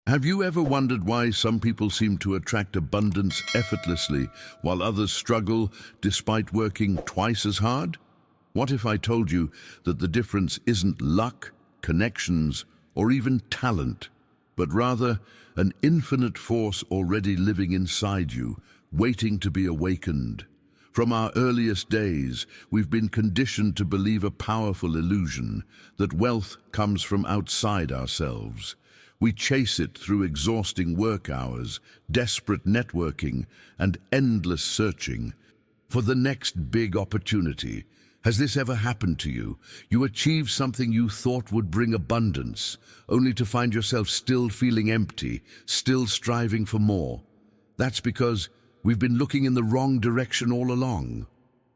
Have you ever wondered why some people seem to attract abundance effortlessly while others struggle despite working twice as hard? What if I told you that the difference isn't luck, connections, or even talent, but rather an infinite force already living inside you, waiting to be awakened? From our earliest days, we've been conditioned to believe a powerful illusion that wealth comes from outside ourselves. We chase it through exhausting work hours, desperate networking, and endless searching for the next big opportunity. Has this ever happened to you? You achieve something you thought would bring abundance, only to find yourself still feeling empty, still striving for more. That's because we've been looking in the wrong direction all along.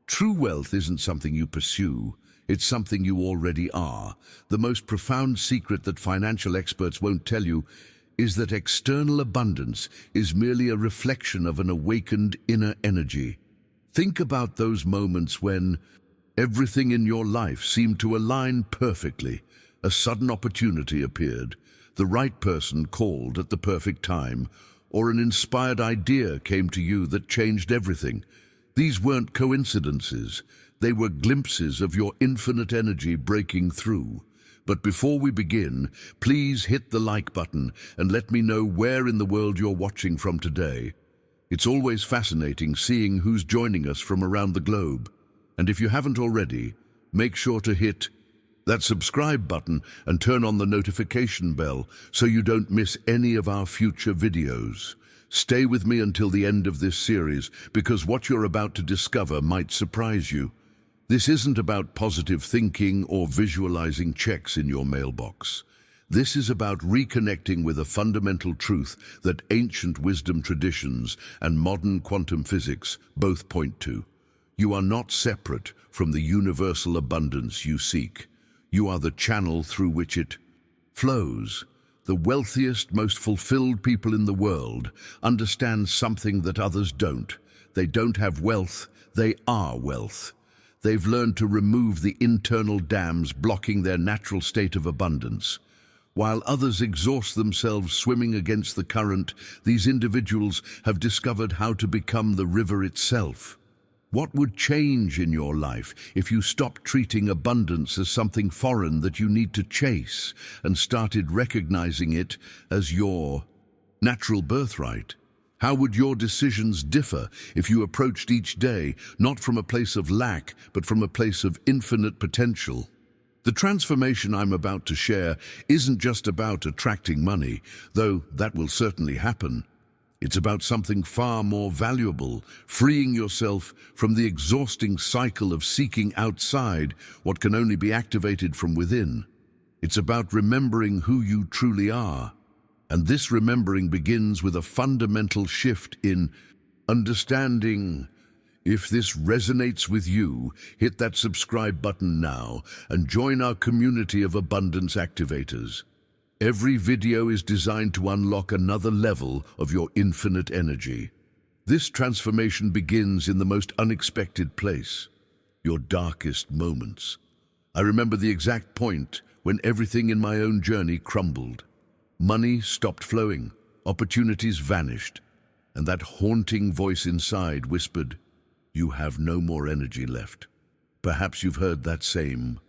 True wealth isn't something you pursue. It's something you already are. The most profound secret that financial experts won't tell you is that external abundance is merely a reflection of an awakened inner energy. Think about those moments when everything in your life seemed to align perfectly. A sudden opportunity appeared, the right person called at the perfect time, or an inspired idea came to you that changed everything. These weren't coincidences. They were glimpses of your infinite energy breaking through. But before we begin, please hit the like button and let me know where in the world you're watching from today. It's always fascinating seeing who's joining us from around the globe. And if you haven't already, make sure to hit that subscribe button and turn on the notification bell so you don't miss any of our future videos. Stay with me until the end of this series, because what you're about to discover might surprise you. This isn't about positive thinking or visualizing checks in your mailbox. This is about reconnecting with a fundamental truth that ancient wisdom traditions and modern quantum physics both point to. You are not separate from the universal abundance you seek. You are the channel through which it flows. The wealthiest, most fulfilled people in the world understand something that others don't. They don't have wealth, they are wealth. They've learned to remove the internal dams blocking their natural state of abundance. While others exhaust themselves swimming against the current, these individuals have discovered how to become the river itself. What would change in your life if you stopped treating abundance as something foreign that you need to chase and started recognizing it as your natural birthright? How would your decisions differ if you approached each day not from a place of lack, but from a place of infinite potential? The transformation I'm about to share isn't just about attracting money, though that will certainly happen. It's about something far more valuable, freeing yourself from the exhausting cycle of seeking outside what can only be activated from within. It's about remembering who you truly are. And this remembering begins with a fundamental shift in understanding. If this resonates with you, hit that subscribe button now and join our community of abundance activators. Every video is designed to unlock another level of your infinite energy. This transformation begins in the most unexpected place, your darkest moments. I remember the exact point when everything in my own journey crumbled. Money stopped flowing, opportunities vanished, and that haunting voice inside whispered, "You have no more energy left." Perhaps you've heard that same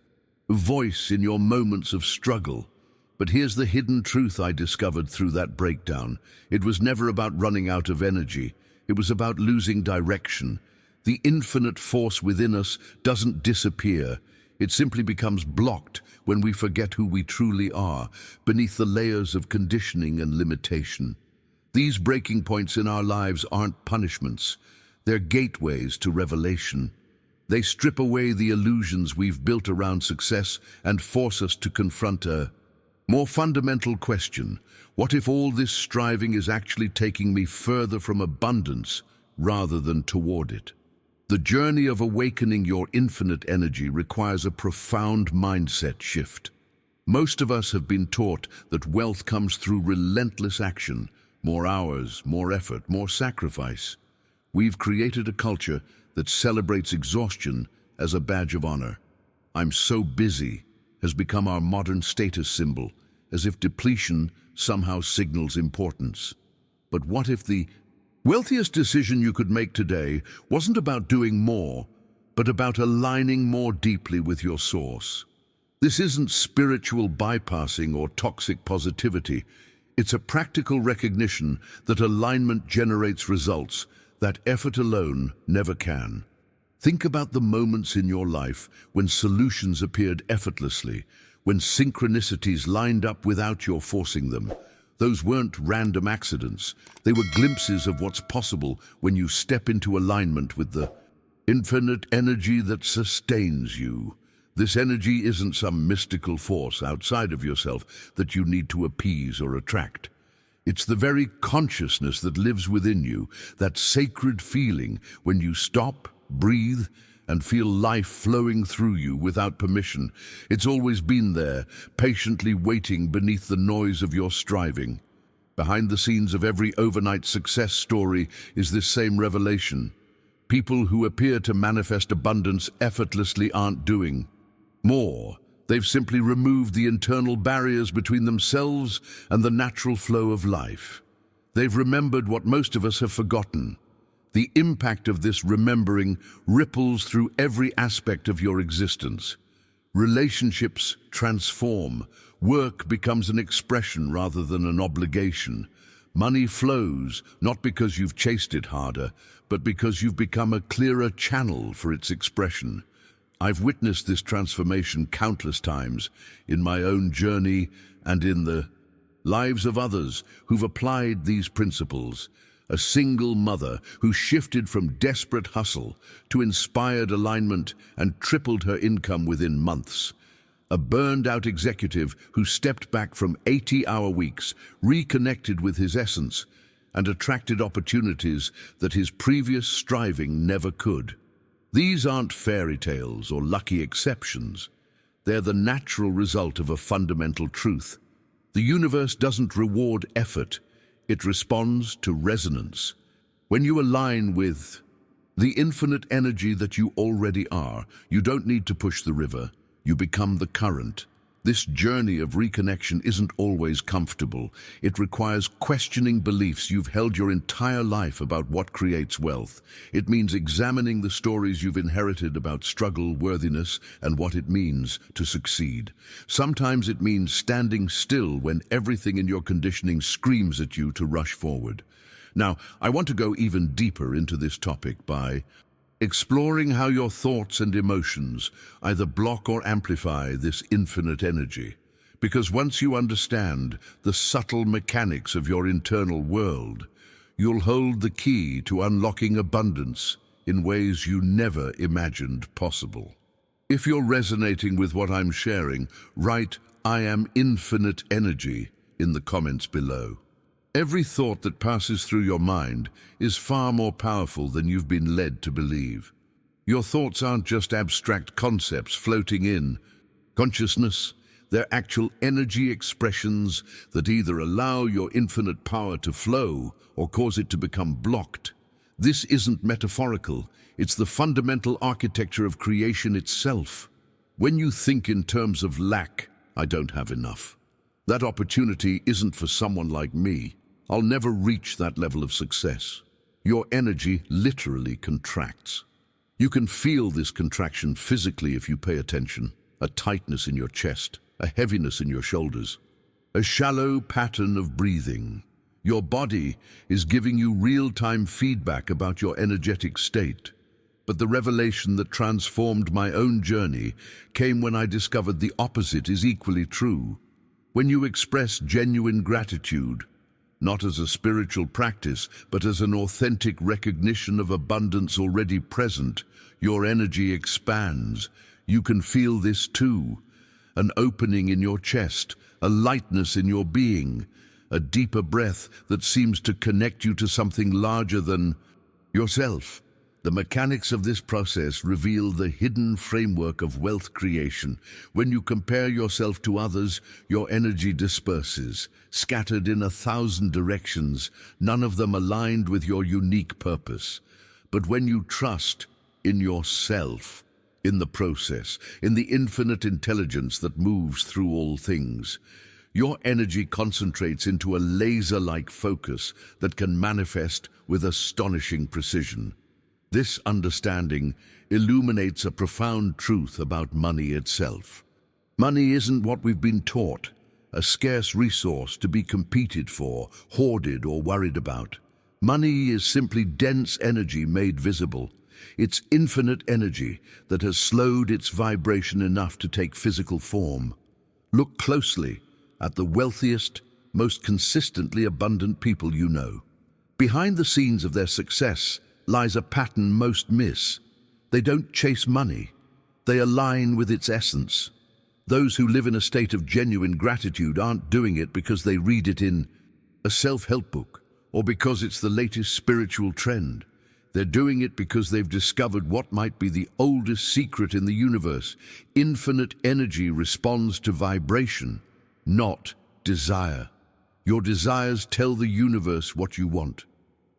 voice in your moments of struggle. But here's the hidden truth I discovered through that breakdown. It was never about running out of energy. It was about losing direction. The infinite force within us doesn't disappear. It simply becomes blocked when we forget who we truly are, beneath the layers of conditioning and limitation. These breaking points in our lives aren't punishments. They're gateways to revelation. They strip away the illusions we've built around success and force us to confront a more fundamental question. What if all this striving is actually taking me further from abundance rather than toward it? The journey of awakening your infinite energy requires a profound mindset shift. Most of us have been taught that wealth comes through relentless action, more hours, more effort, more sacrifice. We've created a culture that celebrates exhaustion as a badge of honor. "I'm so busy" has become our modern status symbol, as if depletion somehow signals importance. But what if the wealthiest decision you could make today wasn't about doing more, but about aligning more deeply with your source? This isn't spiritual bypassing or toxic positivity. It's a practical recognition that alignment generates results that effort alone never can. Think about the moments in your life when solutions appeared effortlessly, when synchronicities lined up without your forcing them. Those weren't random accidents. They were glimpses of what's possible when you step into alignment with the infinite energy that sustains you. This energy isn't some mystical force outside of yourself that you need to appease or attract. It's the very consciousness that lives within you, that sacred feeling when you stop, breathe, and feel life flowing through you without permission. It's always been there, patiently waiting beneath the noise of your striving. Behind the scenes of every overnight success story is this same revelation. People who appear to manifest abundance effortlessly aren't doing more. They've simply removed the internal barriers between themselves and the natural flow of life. They've remembered what most of us have forgotten. The impact of this remembering ripples through every aspect of your existence. Relationships transform. Work becomes an expression rather than an obligation. Money flows, not because you've chased it harder, but because you've become a clearer channel for its expression. I've witnessed this transformation countless times in my own journey and in the lives of others who've applied these principles. A single mother who shifted from desperate hustle to inspired alignment and tripled her income within months. A burned-out executive who stepped back from 80-hour weeks, reconnected with his essence, and attracted opportunities that his previous striving never could. These aren't fairy tales or lucky exceptions. They're the natural result of a fundamental truth. The universe doesn't reward effort. It responds to resonance. When you align with the infinite energy that you already are, you don't need to push the river. You become the current. This journey of reconnection isn't always comfortable. It requires questioning beliefs you've held your entire life about what creates wealth. It means examining the stories you've inherited about struggle, worthiness, and what it means to succeed. Sometimes it means standing still when everything in your conditioning screams at you to rush forward. Now, I want to go even deeper into this topic by exploring how your thoughts and emotions either block or amplify this infinite energy. Because once you understand the subtle mechanics of your internal world, you'll hold the key to unlocking abundance in ways you never imagined possible. If you're resonating with what I'm sharing, write "I am infinite energy" in the comments below. Every thought that passes through your mind is far more powerful than you've been led to believe. Your thoughts aren't just abstract concepts floating in consciousness. They're actual energy expressions that either allow your infinite power to flow or cause it to become blocked. This isn't metaphorical. It's the fundamental architecture of creation itself. When you think in terms of lack, I don't have enough. That opportunity isn't for someone like me. I'll never reach that level of success. Your energy literally contracts. You can feel this contraction physically if you pay attention. A tightness in your chest, a heaviness in your shoulders, a shallow pattern of breathing. Your body is giving you real-time feedback about your energetic state. But the revelation that transformed my own journey came when I discovered the opposite is equally true. When you express genuine gratitude, not as a spiritual practice, but as an authentic recognition of abundance already present, your energy expands. You can feel this too. An opening in your chest, a lightness in your being, a deeper breath that seems to connect you to something larger than yourself. The mechanics of this process reveal the hidden framework of wealth creation. When you compare yourself to others, your energy disperses, scattered in 1,000 directions, none of them aligned with your unique purpose. But when you trust in yourself, in the process, in the infinite intelligence that moves through all things, Your energy concentrates into a laser-like focus that can manifest with astonishing precision. This understanding illuminates a profound truth about money itself. Money isn't what we've been taught, a scarce resource to be competed for, hoarded, or worried about. Money is simply dense energy made visible. It's infinite energy that has slowed its vibration enough to take physical form. Look closely at the wealthiest, most consistently abundant people you know. Behind the scenes of their success lies a pattern most miss. They don't chase money. They align with its essence. Those who live in a state of genuine gratitude aren't doing it because they read it in a self-help book or because it's the latest spiritual trend. They're doing it because they've discovered what might be the oldest secret in the universe. Infinite energy responds to vibration, not desire. Your desires tell the universe what you want.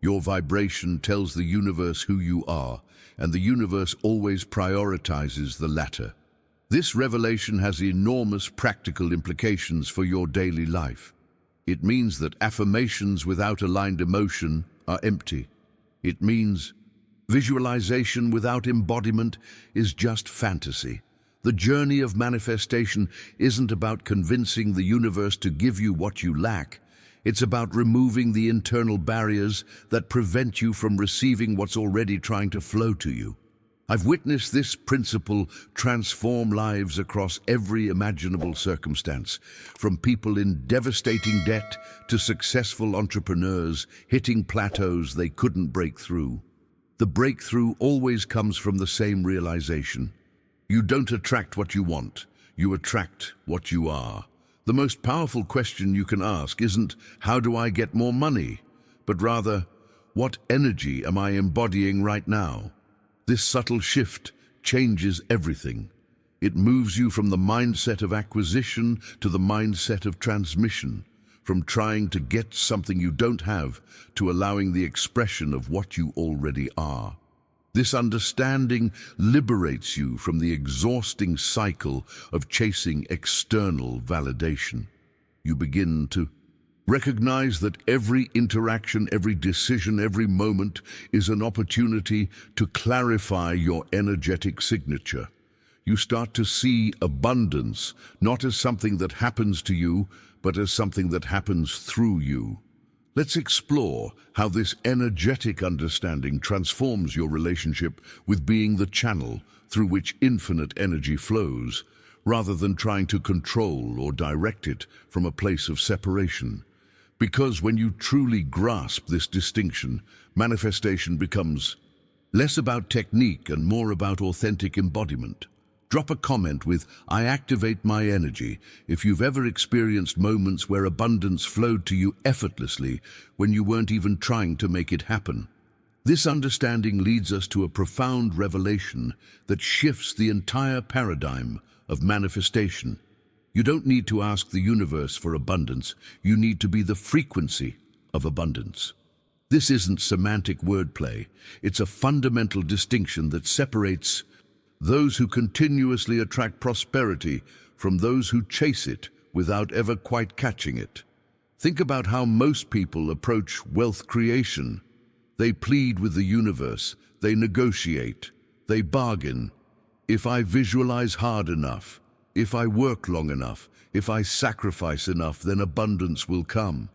Your vibration tells the universe who you are, and the universe always prioritizes the latter. This revelation has enormous practical implications for your daily life. It means that affirmations without aligned emotion are empty. It means visualization without embodiment is just fantasy. The journey of manifestation isn't about convincing the universe to give you what you lack. It's about removing the internal barriers that prevent you from receiving what's already trying to flow to you. I've witnessed this principle transform lives across every imaginable circumstance, from people in devastating debt to successful entrepreneurs hitting plateaus they couldn't break through. The breakthrough always comes from the same realization. You don't attract what you want, you attract what you are. The most powerful question you can ask isn't, how do I get more money? But rather, what energy am I embodying right now? This subtle shift changes everything. It moves you from the mindset of acquisition to the mindset of transmission, from trying to get something you don't have to allowing the expression of what you already are. This understanding liberates you from the exhausting cycle of chasing external validation. You begin to recognize that every interaction, every decision, every moment is an opportunity to clarify your energetic signature. You start to see abundance not as something that happens to you, but as something that happens through you. Let's explore how this energetic understanding transforms your relationship with being the channel through which infinite energy flows, rather than trying to control or direct it from a place of separation. Because when you truly grasp this distinction, manifestation becomes less about technique and more about authentic embodiment. Drop a comment with, "I activate my energy," if you've ever experienced moments where abundance flowed to you effortlessly when you weren't even trying to make it happen. This understanding leads us to a profound revelation that shifts the entire paradigm of manifestation. You don't need to ask the universe for abundance. You need to be the frequency of abundance. This isn't semantic wordplay. It's a fundamental distinction that separates those who continuously attract prosperity from those who chase it without ever quite catching it. Think about how most people approach wealth creation. They plead with the universe, they negotiate, they bargain. If I visualize hard enough, if I work long enough, if I sacrifice enough, then abundance will come.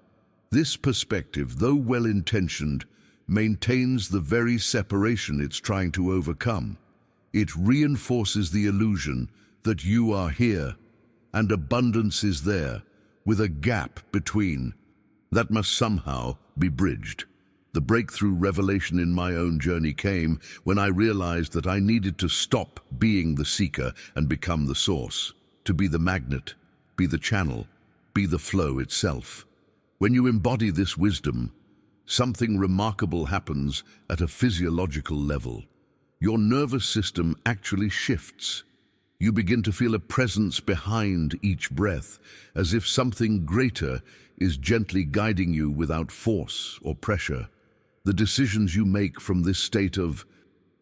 This perspective, though well-intentioned, maintains the very separation it's trying to overcome. It reinforces the illusion that you are here and abundance is there, with a gap between that must somehow be bridged. The breakthrough revelation in my own journey came when I realized that I needed to stop being the seeker and become the source, to be the magnet, be the channel, be the flow itself. When you embody this wisdom, something remarkable happens at a physiological level. Your nervous system actually shifts. You begin to feel a presence behind each breath, as if something greater is gently guiding you without force or pressure. The decisions you make from this state of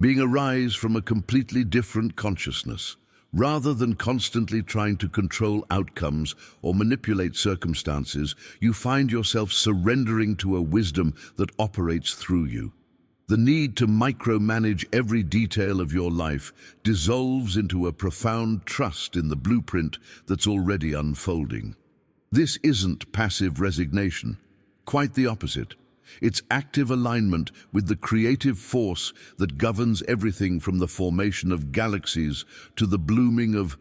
being arise from a completely different consciousness, Rather than constantly trying to control outcomes or manipulate circumstances, you find yourself surrendering to a wisdom that operates through you. The need to micromanage every detail of your life dissolves into a profound trust in the blueprint that's already unfolding. This isn't passive resignation, quite the opposite. It's active alignment with the creative force that governs everything from the formation of galaxies to the blooming of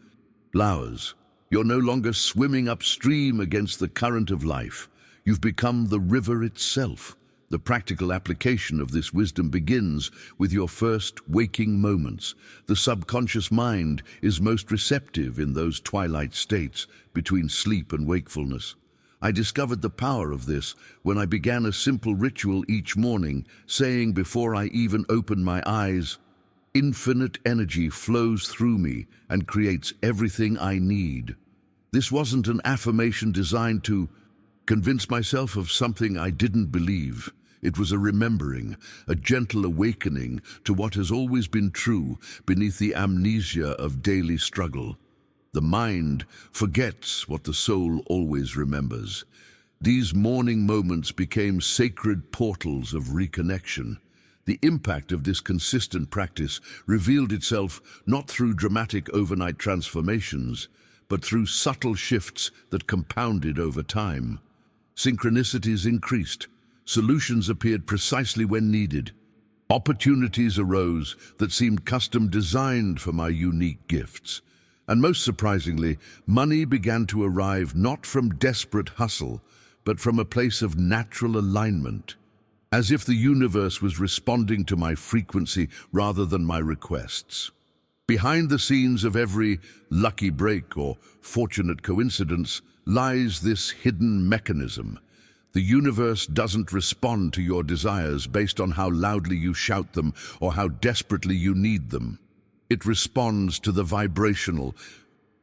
flowers. You're no longer swimming upstream against the current of life. You've become the river itself. The practical application of this wisdom begins with your first waking moments. The subconscious mind is most receptive in those twilight states between sleep and wakefulness. I discovered the power of this when I began a simple ritual each morning, saying before I even open my eyes, "Infinite energy flows through me and creates everything I need." This wasn't an affirmation designed to convince myself of something I didn't believe. It was a remembering, a gentle awakening to what has always been true beneath the amnesia of daily struggle. The mind forgets what the soul always remembers. These morning moments became sacred portals of reconnection. The impact of this consistent practice revealed itself not through dramatic overnight transformations, but through subtle shifts that compounded over time. Synchronicities increased. Solutions appeared precisely when needed. Opportunities arose that seemed custom-designed for my unique gifts. And most surprisingly, money began to arrive not from desperate hustle, but from a place of natural alignment, as if the universe was responding to my frequency rather than my requests. Behind the scenes of every lucky break or fortunate coincidence lies this hidden mechanism. The universe doesn't respond to your desires based on how loudly you shout them or how desperately you need them. It responds to the vibrational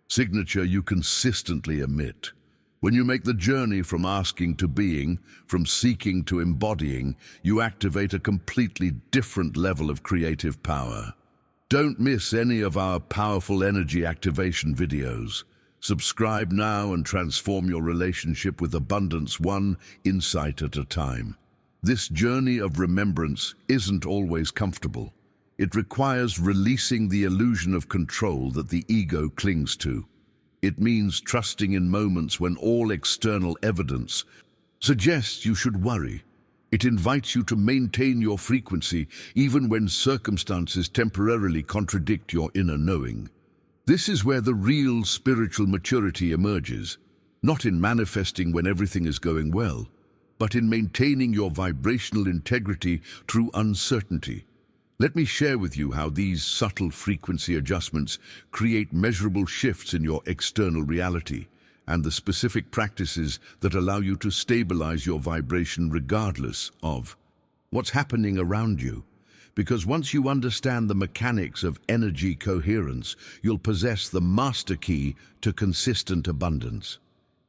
signature you consistently emit. When you make the journey from asking to being, from seeking to embodying, you activate a completely different level of creative power. Don't miss any of our powerful energy activation videos. Subscribe now and transform your relationship with abundance one insight at a time. This journey of remembrance isn't always comfortable. It requires releasing the illusion of control that the ego clings to. It means trusting in moments when all external evidence suggests you should worry. It invites you to maintain your frequency even when circumstances temporarily contradict your inner knowing. This is where the real spiritual maturity emerges, not in manifesting when everything is going well, but in maintaining your vibrational integrity through uncertainty. Let me share with you how these subtle frequency adjustments create measurable shifts in your external reality and the specific practices that allow you to stabilize your vibration regardless of what's happening around you. Because once you understand the mechanics of energy coherence, you'll possess the master key to consistent abundance.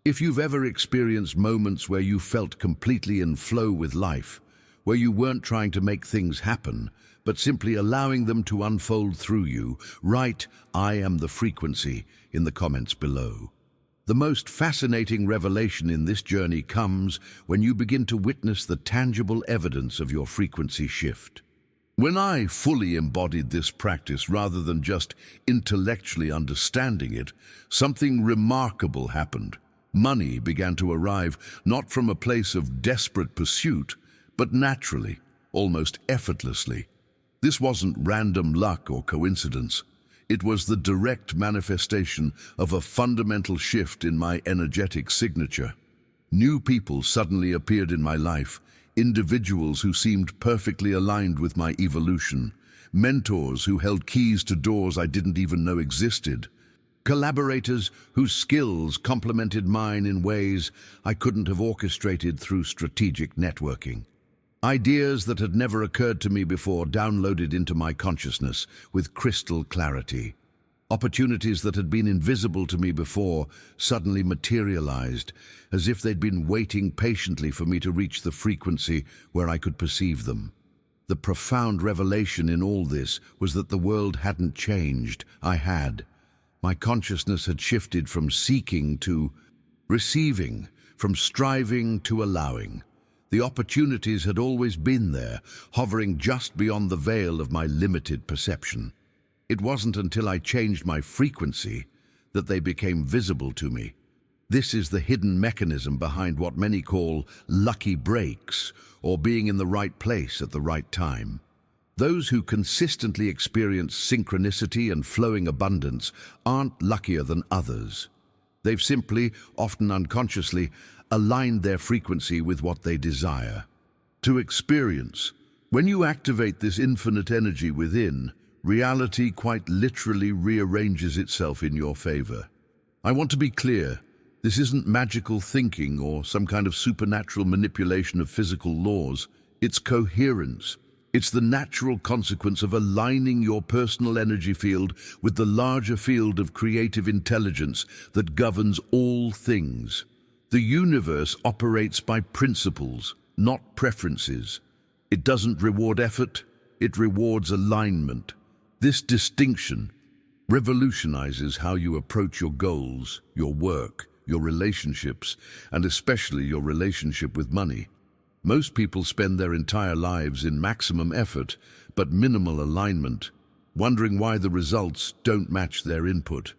If you've ever experienced moments where you felt completely in flow with life, where you weren't trying to make things happen, but simply allowing them to unfold through you, write "I am the frequency" in the comments below. The most fascinating revelation in this journey comes when you begin to witness the tangible evidence of your frequency shift. When I fully embodied this practice rather than just intellectually understanding it, something remarkable happened. Money began to arrive not from a place of desperate pursuit, but naturally, almost effortlessly. This wasn't random luck or coincidence. It was the direct manifestation of a fundamental shift in my energetic signature. New people suddenly appeared in my life, individuals who seemed perfectly aligned with my evolution, mentors who held keys to doors I didn't even know existed, collaborators whose skills complemented mine in ways I couldn't have orchestrated through strategic networking. Ideas that had never occurred to me before downloaded into my consciousness with crystal clarity. Opportunities that had been invisible to me before suddenly materialized, as if they'd been waiting patiently for me to reach the frequency where I could perceive them. The profound revelation in all this was that the world hadn't changed, I had. My consciousness had shifted from seeking to receiving, from striving to allowing. The opportunities had always been there, hovering just beyond the veil of my limited perception. It wasn't until I changed my frequency that they became visible to me. This is the hidden mechanism behind what many call lucky breaks, or being in the right place at the right time. Those who consistently experience synchronicity and flowing abundance aren't luckier than others. They've simply, often unconsciously, aligned their frequency with what they desire to experience. When you activate this infinite energy within, reality quite literally rearranges itself in your favor. I want to be clear, this isn't magical thinking or some kind of supernatural manipulation of physical laws. It's coherence. It's the natural consequence of aligning your personal energy field with the larger field of creative intelligence that governs all things. The universe operates by principles, not preferences. It doesn't reward effort, it rewards alignment. This distinction revolutionizes how you approach your goals, your work, your relationships, and especially your relationship with money. Most people spend their entire lives in maximum effort, but minimal alignment, wondering why the results don't match their input.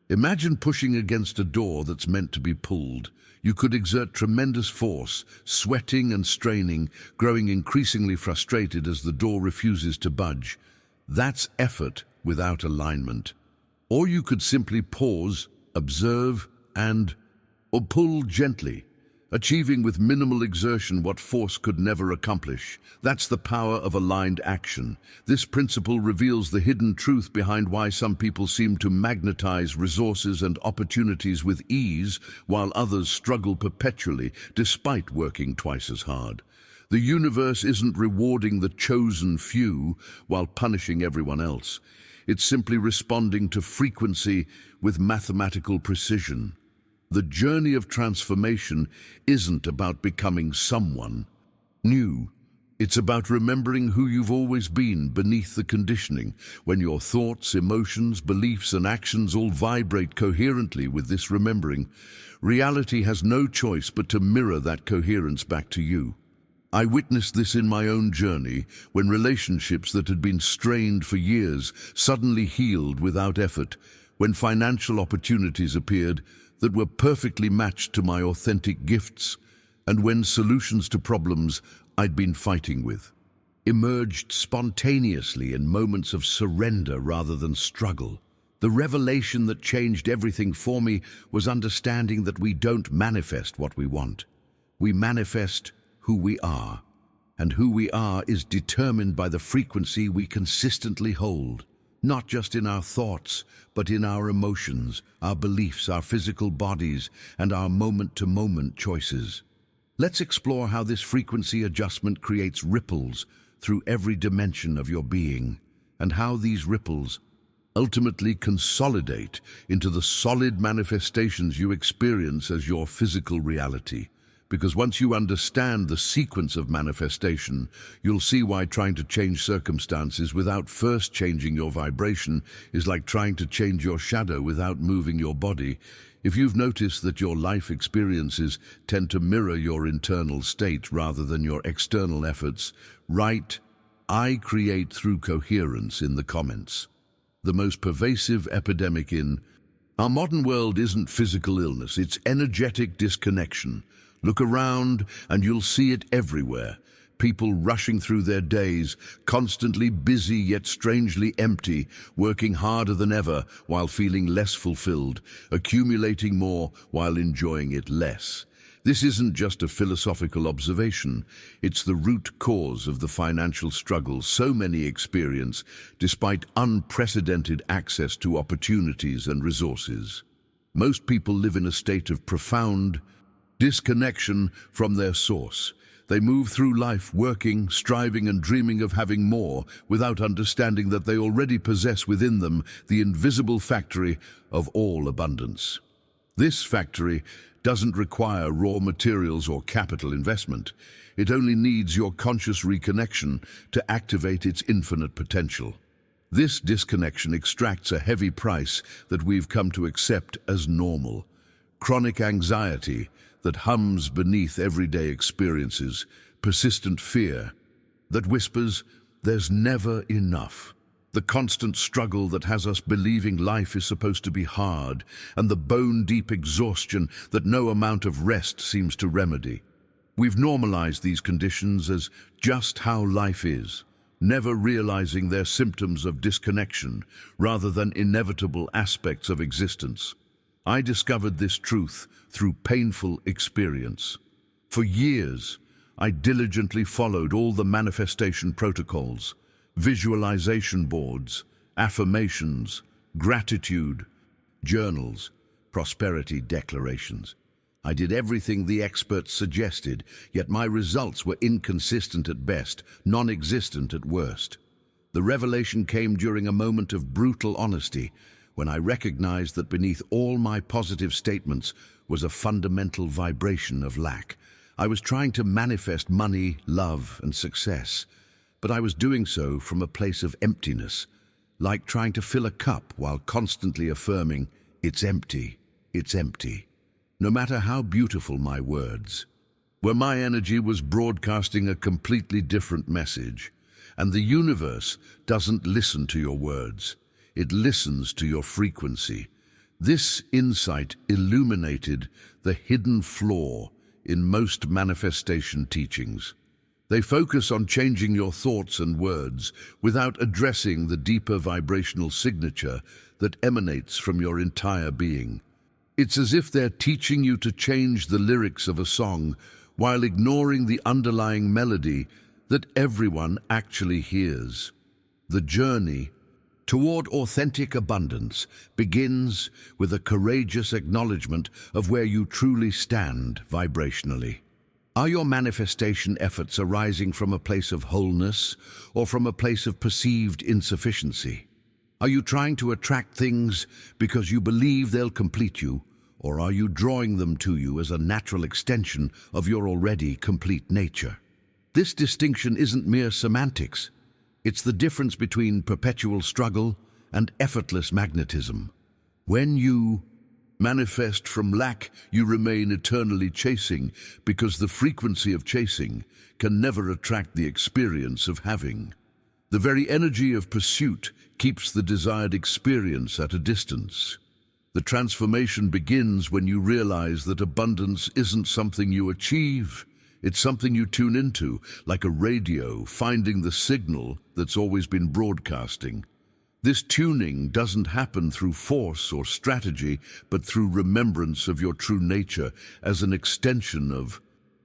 Imagine pushing against a door that's meant to be pulled. You could exert tremendous force, sweating and straining, growing increasingly frustrated as the door refuses to budge. That's effort without alignment. Or you could simply pause, observe, or pull gently, achieving with minimal exertion what force could never accomplish. That's the power of aligned action. This principle reveals the hidden truth behind why some people seem to magnetize resources and opportunities with ease, while others struggle perpetually, despite working twice as hard. The universe isn't rewarding the chosen few while punishing everyone else. It's simply responding to frequency with mathematical precision. The journey of transformation isn't about becoming someone new. It's about remembering who you've always been beneath the conditioning, when your thoughts, emotions, beliefs, and actions all vibrate coherently with this remembering. Reality has no choice but to mirror that coherence back to you. I witnessed this in my own journey, when relationships that had been strained for years suddenly healed without effort, when financial opportunities appeared that were perfectly matched to my authentic gifts, and when solutions to problems I'd been fighting with emerged spontaneously in moments of surrender rather than struggle. The revelation that changed everything for me was understanding that we don't manifest what we want. We manifest who we are, and who we are is determined by the frequency we consistently hold. Not just in our thoughts, but in our emotions, our beliefs, our physical bodies, and our moment-to-moment choices. Let's explore how this frequency adjustment creates ripples through every dimension of your being, and how these ripples ultimately consolidate into the solid manifestations you experience as your physical reality. Because once you understand the sequence of manifestation, you'll see why trying to change circumstances without first changing your vibration is like trying to change your shadow without moving your body. If you've noticed that your life experiences tend to mirror your internal state rather than your external efforts, write "I create through coherence" in the comments. The most pervasive epidemic in our modern world isn't physical illness, it's energetic disconnection. Look around and you'll see it everywhere. People rushing through their days, constantly busy yet strangely empty, working harder than ever while feeling less fulfilled, accumulating more while enjoying it less. This isn't just a philosophical observation, it's the root cause of the financial struggles so many experience despite unprecedented access to opportunities and resources. Most people live in a state of profound disconnection from their source. They move through life working, striving, and dreaming of having more without understanding that they already possess within them the invisible factory of all abundance. This factory doesn't require raw materials or capital investment. It only needs your conscious reconnection to activate its infinite potential. This disconnection extracts a heavy price that we've come to accept as normal. Chronic anxiety that hums beneath everyday experiences, persistent fear that whispers, "There's never enough." The constant struggle that has us believing life is supposed to be hard, and the bone-deep exhaustion that no amount of rest seems to remedy. We've normalized these conditions as just how life is, never realizing they're symptoms of disconnection rather than inevitable aspects of existence. I discovered this truth through painful experience. For years, I diligently followed all the manifestation protocols, visualization boards, affirmations, gratitude, journals, prosperity declarations. I did everything the experts suggested, yet my results were inconsistent at best, non-existent at worst. The revelation came during a moment of brutal honesty, when I recognized that beneath all my positive statements was a fundamental vibration of lack. I was trying to manifest money, love, and success, but I was doing so from a place of emptiness, like trying to fill a cup while constantly affirming, "It's empty, it's empty." No matter how beautiful my words, where my energy was broadcasting a completely different message. And the universe doesn't listen to your words, it listens to your frequency. This insight illuminated the hidden flaw in most manifestation teachings. They focus on changing your thoughts and words without addressing the deeper vibrational signature that emanates from your entire being. It's as if they're teaching you to change the lyrics of a song while ignoring the underlying melody that everyone actually hears. The journey toward authentic abundance begins with a courageous acknowledgement of where you truly stand vibrationally. Are your manifestation efforts arising from a place of wholeness or from a place of perceived insufficiency? Are you trying to attract things because you believe they'll complete you, or are you drawing them to you as a natural extension of your already complete nature? This distinction isn't mere semantics. It's the difference between perpetual struggle and effortless magnetism. When you manifest from lack, you remain eternally chasing, because the frequency of chasing can never attract the experience of having. The very energy of pursuit keeps the desired experience at a distance. The transformation begins when you realize that abundance isn't something you achieve. It's something you tune into, like a radio finding the signal that's always been broadcasting. This tuning doesn't happen through force or strategy, but through remembrance of your true nature as an extension of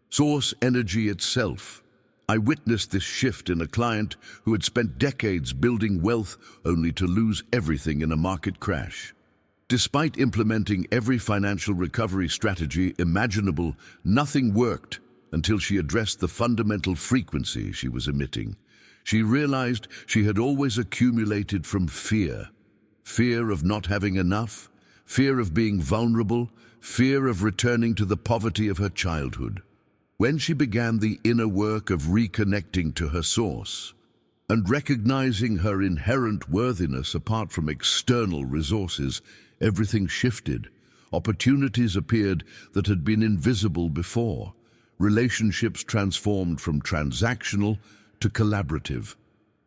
source energy itself. I witnessed this shift in a client who had spent decades building wealth only to lose everything in a market crash. Despite implementing every financial recovery strategy imaginable, nothing worked until she addressed the fundamental frequency she was emitting. She realized she had always accumulated from fear. Fear of not having enough, fear of being vulnerable, fear of returning to the poverty of her childhood. When she began the inner work of reconnecting to her source and recognizing her inherent worthiness apart from external resources, everything shifted. Opportunities appeared that had been invisible before. Relationships transformed from transactional to collaborative.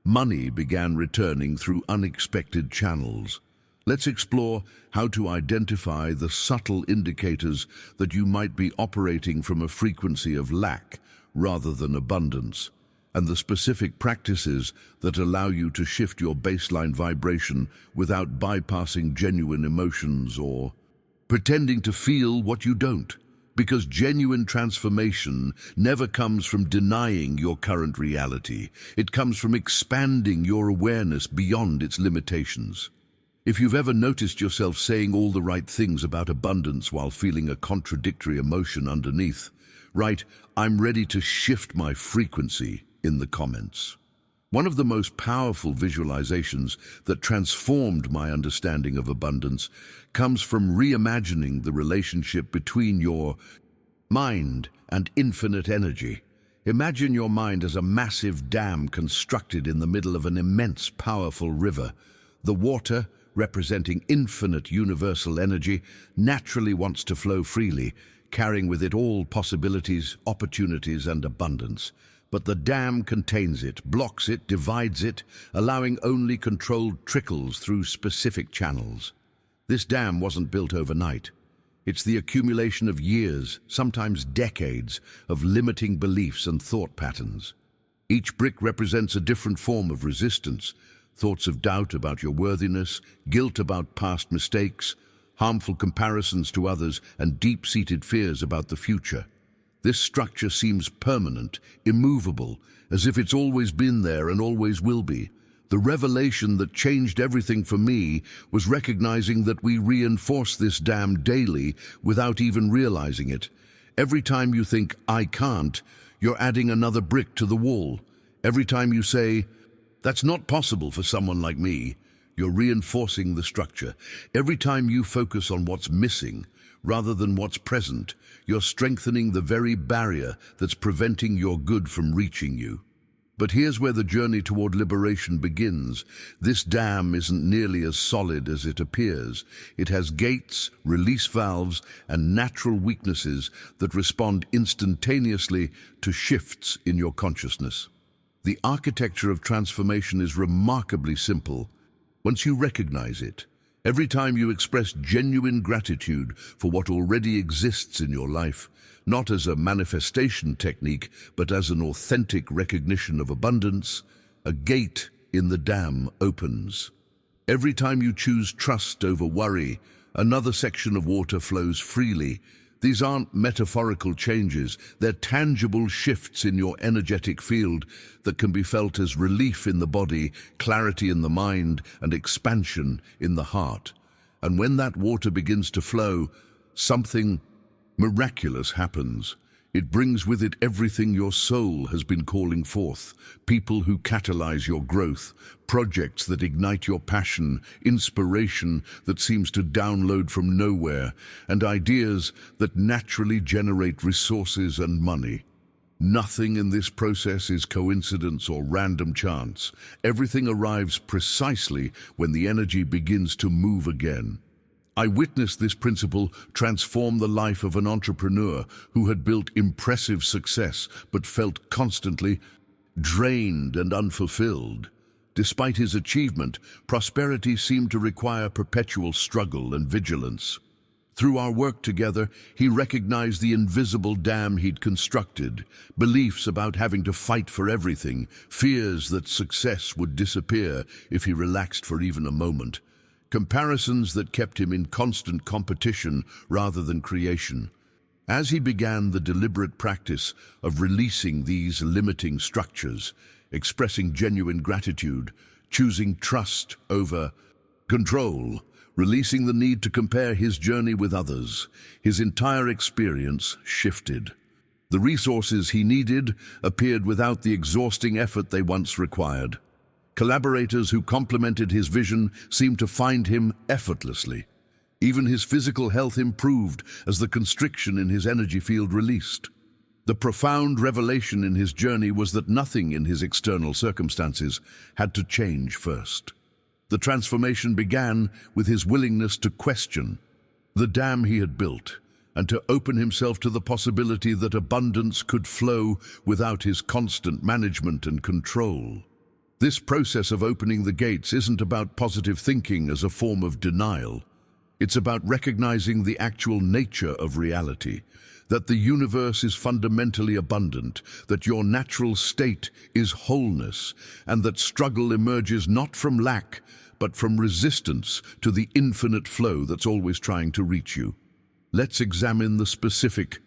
Money began returning through unexpected channels. Let's explore how to identify the subtle indicators that you might be operating from a frequency of lack rather than abundance, and the specific practices that allow you to shift your baseline vibration without bypassing genuine emotions or pretending to feel what you don't. Because genuine transformation never comes from denying your current reality. It comes from expanding your awareness beyond its limitations. If you've ever noticed yourself saying all the right things about abundance while feeling a contradictory emotion underneath, write, "I'm ready to shift my frequency" in the comments. One of the most powerful visualizations that transformed my understanding of abundance comes from reimagining the relationship between your mind and infinite energy. Imagine your mind as a massive dam constructed in the middle of an immense, powerful river. The water, representing infinite universal energy, naturally wants to flow freely, carrying with it all possibilities, opportunities, and abundance. But the dam contains it, blocks it, divides it, allowing only controlled trickles through specific channels. This dam wasn't built overnight. It's the accumulation of years, sometimes decades, of limiting beliefs and thought patterns. Each brick represents a different form of resistance: thoughts of doubt about your worthiness, guilt about past mistakes, harmful comparisons to others, and deep-seated fears about the future. This structure seems permanent, immovable, as if it's always been there and always will be. The revelation that changed everything for me was recognizing that we reinforce this dam daily without even realizing it. Every time you think, "I can't," you're adding another brick to the wall. Every time you say, "That's not possible for someone like me," you're reinforcing the structure. Every time you focus on what's missing rather than what's present, you're strengthening the very barrier that's preventing your good from reaching you. But here's where the journey toward liberation begins. This dam isn't nearly as solid as it appears. It has gates, release valves, and natural weaknesses that respond instantaneously to shifts in your consciousness. The architecture of transformation is remarkably simple. Once you recognize it, every time you express genuine gratitude for what already exists in your life, not as a manifestation technique, but as an authentic recognition of abundance, a gate in the dam opens. Every time you choose trust over worry, another section of water flows freely. These aren't metaphorical changes, they're tangible shifts in your energetic field that can be felt as relief in the body, clarity in the mind, and expansion in the heart. And when that water begins to flow, something miraculous happens. It brings with it everything your soul has been calling forth: people who catalyze your growth, projects that ignite your passion, inspiration that seems to download from nowhere, and ideas that naturally generate resources and money. Nothing in this process is coincidence or random chance. Everything arrives precisely when the energy begins to move again. I witnessed this principle transform the life of an entrepreneur who had built impressive success but felt constantly drained and unfulfilled. Despite his achievement, prosperity seemed to require perpetual struggle and vigilance. Through our work together, he recognized the invisible dam he'd constructed: beliefs about having to fight for everything, fears that success would disappear if he relaxed for even a moment, comparisons that kept him in constant competition rather than creation. As he began the deliberate practice of releasing these limiting structures, expressing genuine gratitude, choosing trust over control, releasing the need to compare his journey with others, his entire experience shifted. The resources he needed appeared without the exhausting effort they once required. Collaborators who complemented his vision seemed to find him effortlessly. Even his physical health improved as the constriction in his energy field released. The profound revelation in his journey was that nothing in his external circumstances had to change first. The transformation began with his willingness to question the dam he had built and to open himself to the possibility that abundance could flow without his constant management and control. This process of opening the gates isn't about positive thinking as a form of denial. It's about recognizing the actual nature of reality, that the universe is fundamentally abundant, that your natural state is wholeness, and that struggle emerges not from lack, but from resistance to the infinite flow that's always trying to reach you. Let's examine the specific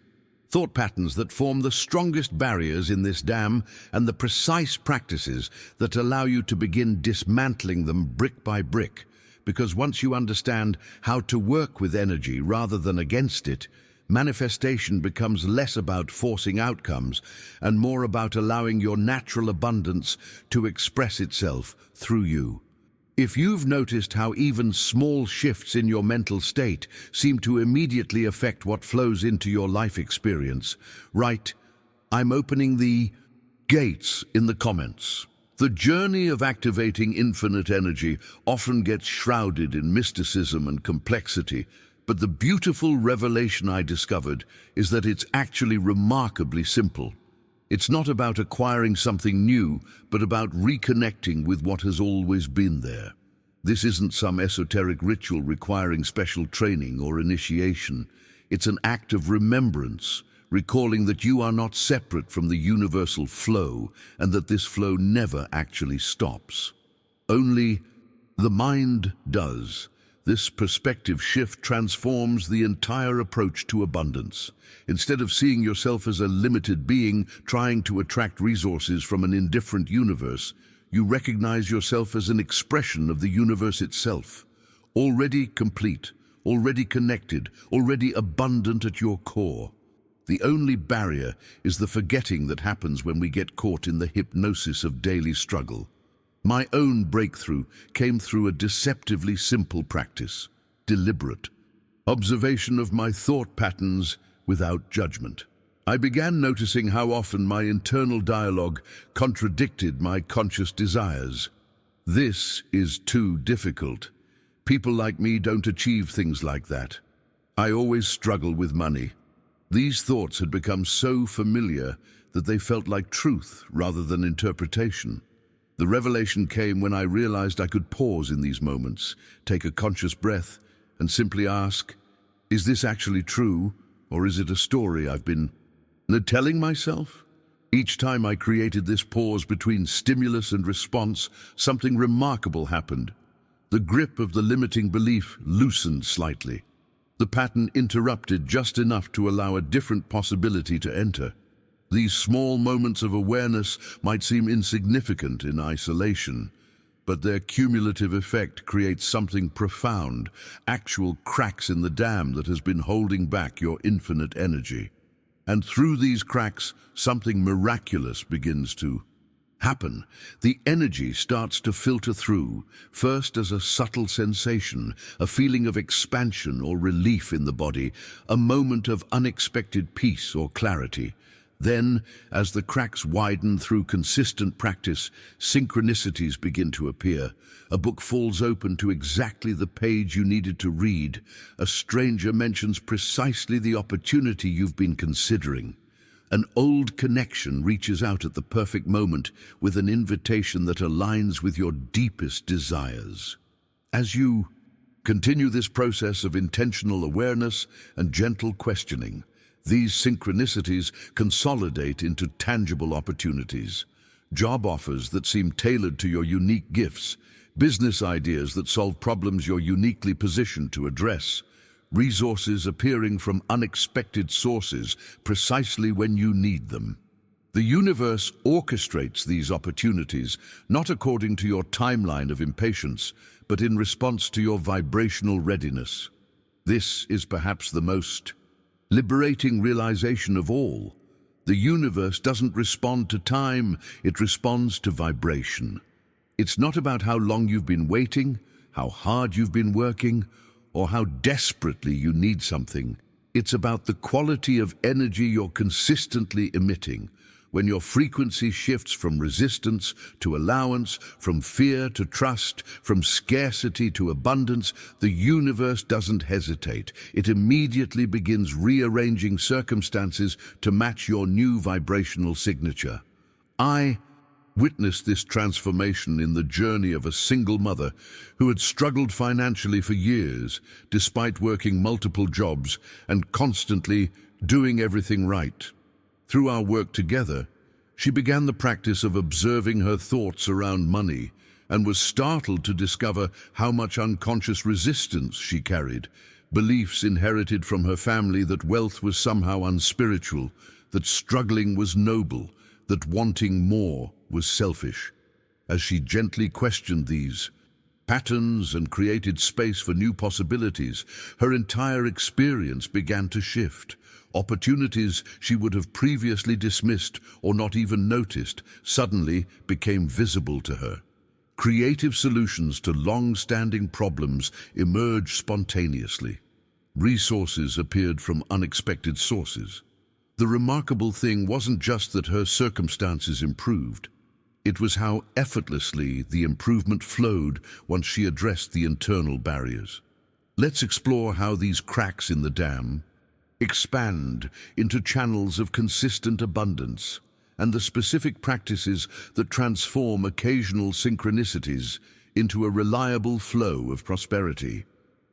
thought patterns that form the strongest barriers in this dam and the precise practices that allow you to begin dismantling them brick by brick. Because once you understand how to work with energy rather than against it, manifestation becomes less about forcing outcomes and more about allowing your natural abundance to express itself through you. If you've noticed how even small shifts in your mental state seem to immediately affect what flows into your life experience, write, I'm opening the gates in the comments. The journey of activating infinite energy often gets shrouded in mysticism and complexity, but the beautiful revelation I discovered is that it's actually remarkably simple. It's not about acquiring something new, but about reconnecting with what has always been there. This isn't some esoteric ritual requiring special training or initiation. It's an act of remembrance, recalling that you are not separate from the universal flow and that this flow never actually stops. Only the mind does. This perspective shift transforms the entire approach to abundance. Instead of seeing yourself as a limited being trying to attract resources from an indifferent universe, you recognize yourself as an expression of the universe itself, already complete, already connected, already abundant at your core. The only barrier is the forgetting that happens when we get caught in the hypnosis of daily struggle. My own breakthrough came through a deceptively simple practice, deliberate observation of my thought patterns without judgment. I began noticing how often my internal dialogue contradicted my conscious desires. This is too difficult. People like me don't achieve things like that. I always struggle with money. These thoughts had become so familiar that they felt like truth rather than interpretation. The revelation came when I realized I could pause in these moments, take a conscious breath, and simply ask, is this actually true, or is it a story I've been telling myself? Each time I created this pause between stimulus and response, something remarkable happened. The grip of the limiting belief loosened slightly. The pattern interrupted just enough to allow a different possibility to enter. These small moments of awareness might seem insignificant in isolation, but their cumulative effect creates something profound, actual cracks in the dam that has been holding back your infinite energy. And through these cracks, something miraculous begins to happen. The energy starts to filter through, first as a subtle sensation, a feeling of expansion or relief in the body, a moment of unexpected peace or clarity. Then, as the cracks widen through consistent practice, synchronicities begin to appear. A book falls open to exactly the page you needed to read. A stranger mentions precisely the opportunity you've been considering. An old connection reaches out at the perfect moment with an invitation that aligns with your deepest desires. As you continue this process of intentional awareness and gentle questioning, these synchronicities consolidate into tangible opportunities. Job offers that seem tailored to your unique gifts, business ideas that solve problems you're uniquely positioned to address, resources appearing from unexpected sources precisely when you need them. The universe orchestrates these opportunities not according to your timeline of impatience, but in response to your vibrational readiness. This is perhaps the most liberating realization of all. The universe doesn't respond to time, it responds to vibration. It's not about how long you've been waiting, how hard you've been working, or how desperately you need something. It's about the quality of energy you're consistently emitting. When your frequency shifts from resistance to allowance, from fear to trust, from scarcity to abundance, the universe doesn't hesitate. It immediately begins rearranging circumstances to match your new vibrational signature. I witnessed this transformation in the journey of a single mother who had struggled financially for years, despite working multiple jobs and constantly doing everything right. Through our work together, she began the practice of observing her thoughts around money and was startled to discover how much unconscious resistance she carried, beliefs inherited from her family that wealth was somehow unspiritual, that struggling was noble, that wanting more was selfish. As she gently questioned these patterns and created space for new possibilities, her entire experience began to shift. Opportunities she would have previously dismissed or not even noticed suddenly became visible to her. Creative solutions to long-standing problems emerged spontaneously. Resources appeared from unexpected sources. The remarkable thing wasn't just that her circumstances improved. It was how effortlessly the improvement flowed once she addressed the internal barriers. Let's explore how these cracks in the dam expand into channels of consistent abundance, and the specific practices that transform occasional synchronicities into a reliable flow of prosperity.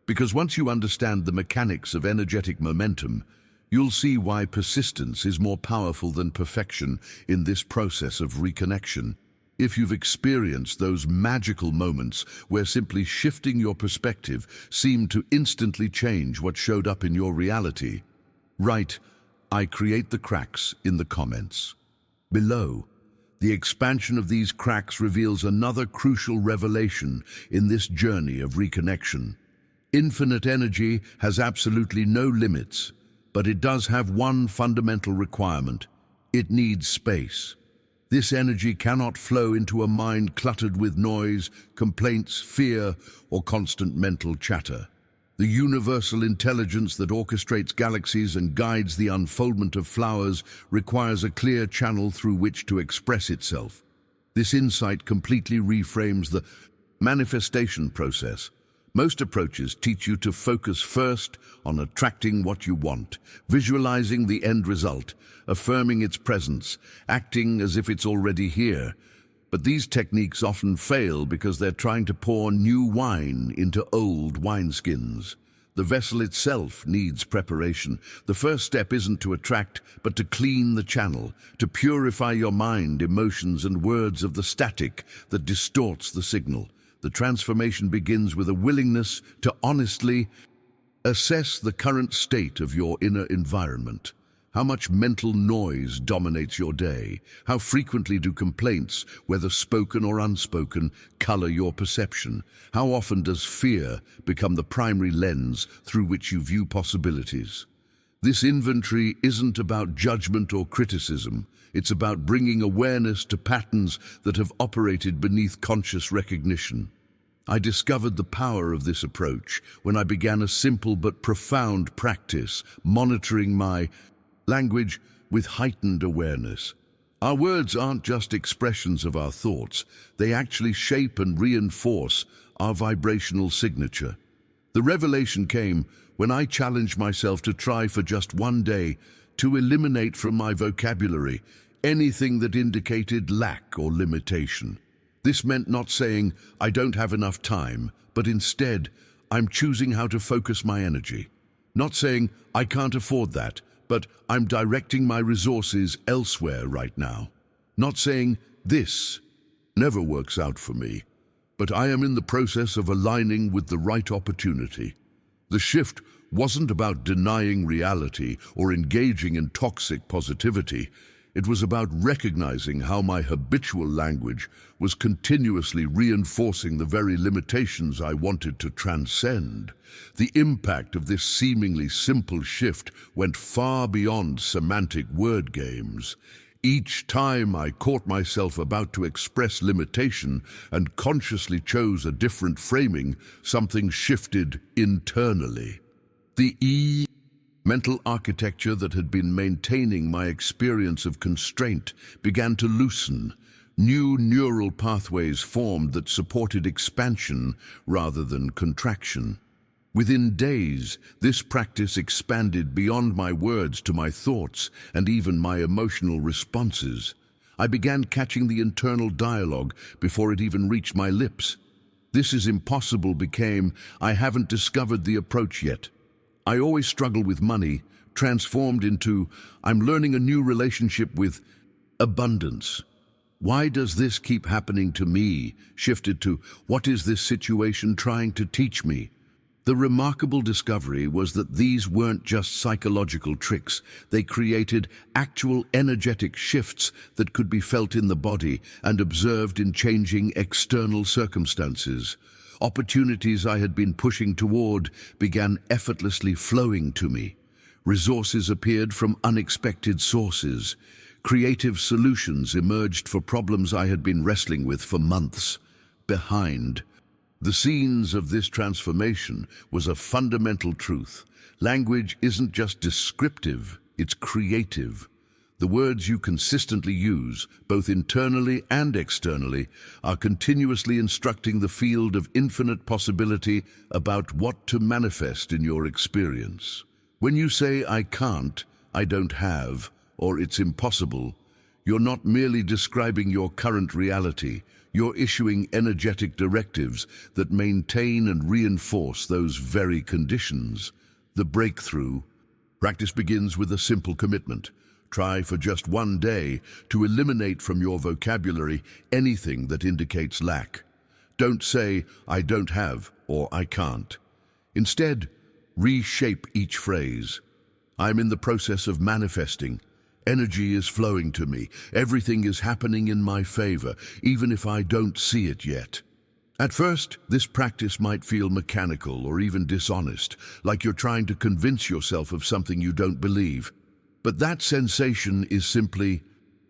Because once you understand the mechanics of energetic momentum, you'll see why persistence is more powerful than perfection in this process of reconnection. If you've experienced those magical moments where simply shifting your perspective seemed to instantly change what showed up in your reality, write, "I create the cracks" in the comments below. The expansion of these cracks reveals another crucial revelation in this journey of reconnection. Infinite energy has absolutely no limits, but it does have one fundamental requirement: it needs space. This energy cannot flow into a mind cluttered with noise, complaints, fear, or constant mental chatter. The universal intelligence that orchestrates galaxies and guides the unfoldment of flowers requires a clear channel through which to express itself. This insight completely reframes the manifestation process. Most approaches teach you to focus first on attracting what you want, visualizing the end result, affirming its presence, acting as if it's already here. But these techniques often fail because they're trying to pour new wine into old wineskins. The vessel itself needs preparation. The first step isn't to attract, but to clean the channel, to purify your mind, emotions, and words of the static that distorts the signal. The transformation begins with a willingness to honestly assess the current state of your inner environment. How much mental noise dominates your day? How frequently do complaints, whether spoken or unspoken, color your perception? How often does fear become the primary lens through which you view possibilities? This inventory isn't about judgment or criticism. It's about bringing awareness to patterns that have operated beneath conscious recognition. I discovered the power of this approach when I began a simple but profound practice, monitoring my language with heightened awareness. Our words aren't just expressions of our thoughts. They actually shape and reinforce our vibrational signature. The revelation came when I challenged myself to try for just one day to eliminate from my vocabulary anything that indicated lack or limitation. This meant not saying, "I don't have enough time," but instead, "I'm choosing how to focus my energy." Not saying, "I can't afford that," but "I'm directing my resources elsewhere right now." Not saying, "This never works out for me," but "I am in the process of aligning with the right opportunity." The shift wasn't about denying reality or engaging in toxic positivity. It was about recognizing how my habitual language was continuously reinforcing the very limitations I wanted to transcend. The impact of this seemingly simple shift went far beyond semantic word games. Each time I caught myself about to express limitation and consciously chose a different framing, something shifted internally. The mental architecture that had been maintaining my experience of constraint began to loosen. New neural pathways formed that supported expansion rather than contraction. Within days, this practice expanded beyond my words to my thoughts and even my emotional responses. I began catching the internal dialogue before it even reached my lips. "This is impossible" became, "I haven't discovered the approach yet." "I always struggle with money" transformed into, "I'm learning a new relationship with abundance." "Why does this keep happening to me?" shifted to, "What is this situation trying to teach me?" The remarkable discovery was that these weren't just psychological tricks. They created actual energetic shifts that could be felt in the body and observed in changing external circumstances. Opportunities I had been pushing toward began effortlessly flowing to me. Resources appeared from unexpected sources. Creative solutions emerged for problems I had been wrestling with for months. Behind the scenes of this transformation was a fundamental truth. Language isn't just descriptive, It's creative. The words you consistently use, both internally and externally, are continuously instructing the field of infinite possibility about what to manifest in your experience. When you say, "I can't," "I don't have," or "it's impossible," you're not merely describing your current reality, you're issuing energetic directives that maintain and reinforce those very conditions. The breakthrough. Practice begins with a simple commitment. Try for just one day to eliminate from your vocabulary anything that indicates lack. Don't say, "I don't have," or "I can't." Instead, reshape each phrase. "I'm in the process of manifesting. Energy is flowing to me. Everything is happening in my favor, even if I don't see it yet." At first, this practice might feel mechanical or even dishonest, like you're trying to convince yourself of something you don't believe. But that sensation is simply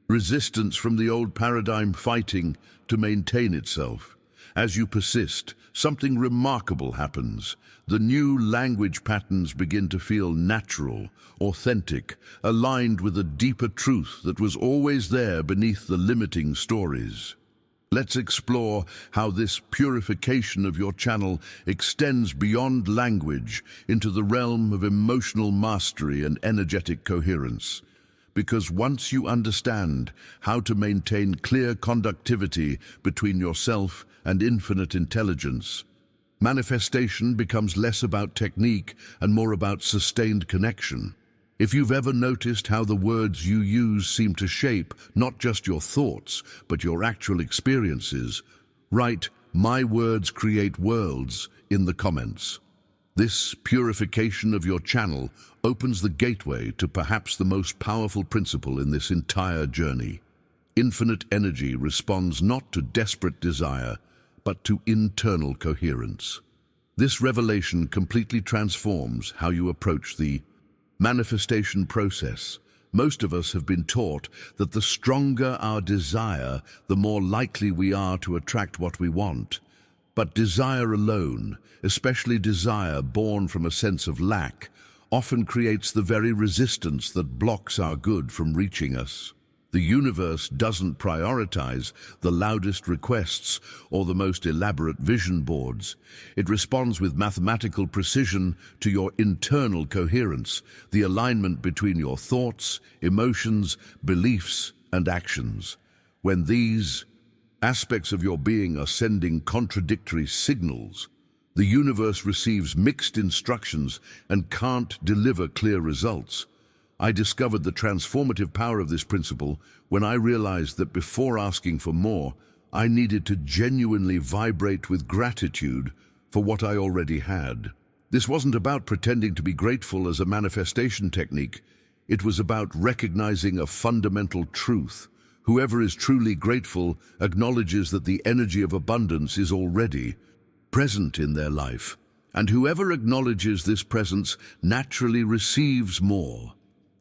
resistance from the old paradigm fighting to maintain itself. As you persist, something remarkable happens. The new language patterns begin to feel natural, authentic, aligned with a deeper truth that was always there beneath the limiting stories. Let's explore how this purification of your channel extends beyond language into the realm of emotional mastery and energetic coherence. Because once you understand how to maintain clear conductivity between yourself and infinite intelligence, manifestation becomes less about technique and more about sustained connection. If you've ever noticed how the words you use seem to shape not just your thoughts, but your actual experiences, write "My words create worlds" in the comments. This purification of your channel opens the gateway to perhaps the most powerful principle in this entire journey. Infinite energy responds not to desperate desire, but to internal coherence. This revelation completely transforms how you approach the manifestation process. Most of us have been taught that the stronger our desire, the more likely we are to attract what we want. But desire alone, especially desire born from a sense of lack, often creates the very resistance that blocks our good from reaching us. The universe doesn't prioritize the loudest requests or the most elaborate vision boards. It responds with mathematical precision to your internal coherence, the alignment between your thoughts, emotions, beliefs, and actions. When these aspects of your being are sending contradictory signals, the universe receives mixed instructions and can't deliver clear results. I discovered the transformative power of this principle when I realized that before asking for more, I needed to genuinely vibrate with gratitude for what I already had. This wasn't about pretending to be grateful as a manifestation technique. It was about recognizing a fundamental truth. Whoever is truly grateful acknowledges that the energy of abundance is already present in their life, and whoever acknowledges this presence naturally receives more.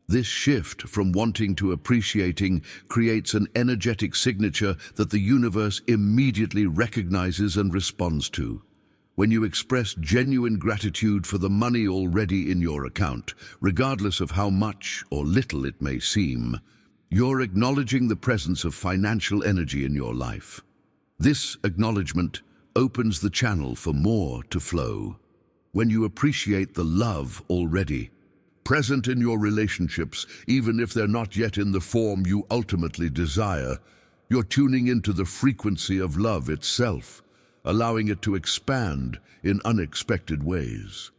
This shift from wanting to appreciating creates an energetic signature that the universe immediately recognizes and responds to. When you express genuine gratitude for the money already in your account, regardless of how much or little it may seem, you're acknowledging the presence of financial energy in your life. This acknowledgement opens the channel for more to flow. When you appreciate the love already present in your relationships, even if they're not yet in the form you ultimately desire, you're tuning into the frequency of love itself, allowing it to expand in unexpected ways.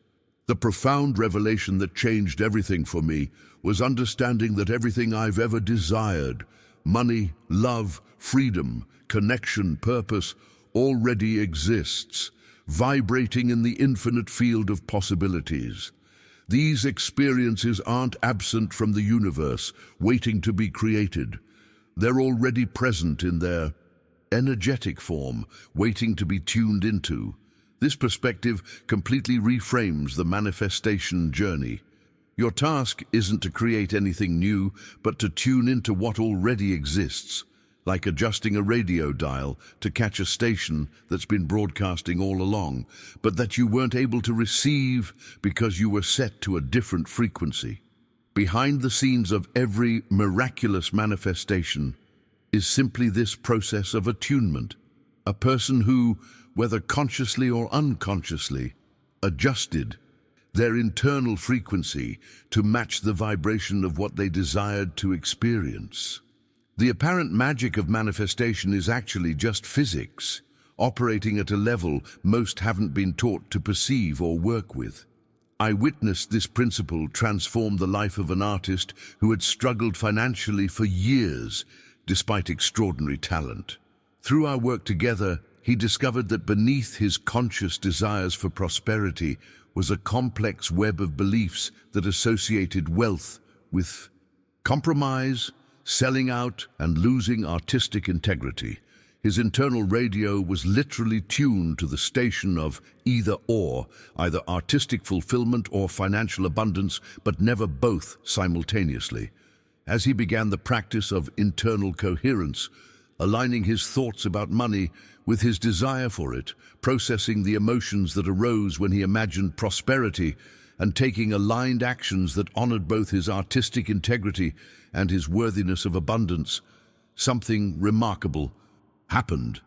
The profound revelation that changed everything for me was understanding that everything I've ever desired, money, love, freedom, connection, purpose, already exists, vibrating in the infinite field of possibilities. These experiences aren't absent from the universe, waiting to be created. They're already present in their energetic form, waiting to be tuned into. This perspective completely reframes the manifestation journey. Your task isn't to create anything new, but to tune into what already exists, like adjusting a radio dial to catch a station that's been broadcasting all along, but that you weren't able to receive because you were set to a different frequency. Behind the scenes of every miraculous manifestation is simply this process of attunement. A person who, whether consciously or unconsciously, adjusted their internal frequency to match the vibration of what they desired to experience. The apparent magic of manifestation is actually just physics, operating at a level most haven't been taught to perceive or work with. I witnessed this principle transform the life of an artist who had struggled financially for years, despite extraordinary talent. Through our work together, he discovered that beneath his conscious desires for prosperity was a complex web of beliefs that associated wealth with compromise, selling out, and losing artistic integrity. His internal radio was literally tuned to the station of either/or, either artistic fulfillment or financial abundance, but never both simultaneously. As he began the practice of internal coherence, aligning his thoughts about money with his desire for it, processing the emotions that arose when he imagined prosperity, and taking aligned actions that honored both his artistic integrity and his worthiness of abundance, something remarkable happened.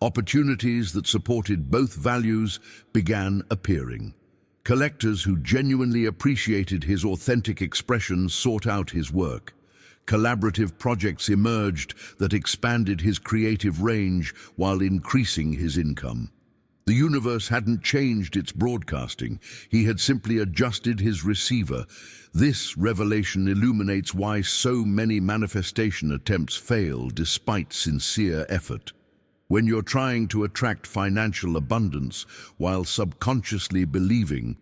Opportunities that supported both values began appearing. Collectors who genuinely appreciated his authentic expressions sought out his work. Collaborative projects emerged that expanded his creative range while increasing his income. The universe hadn't changed its broadcasting. He had simply adjusted his receiver. This revelation illuminates why so many manifestation attempts fail despite sincere effort. When you're trying to attract financial abundance while subconsciously believing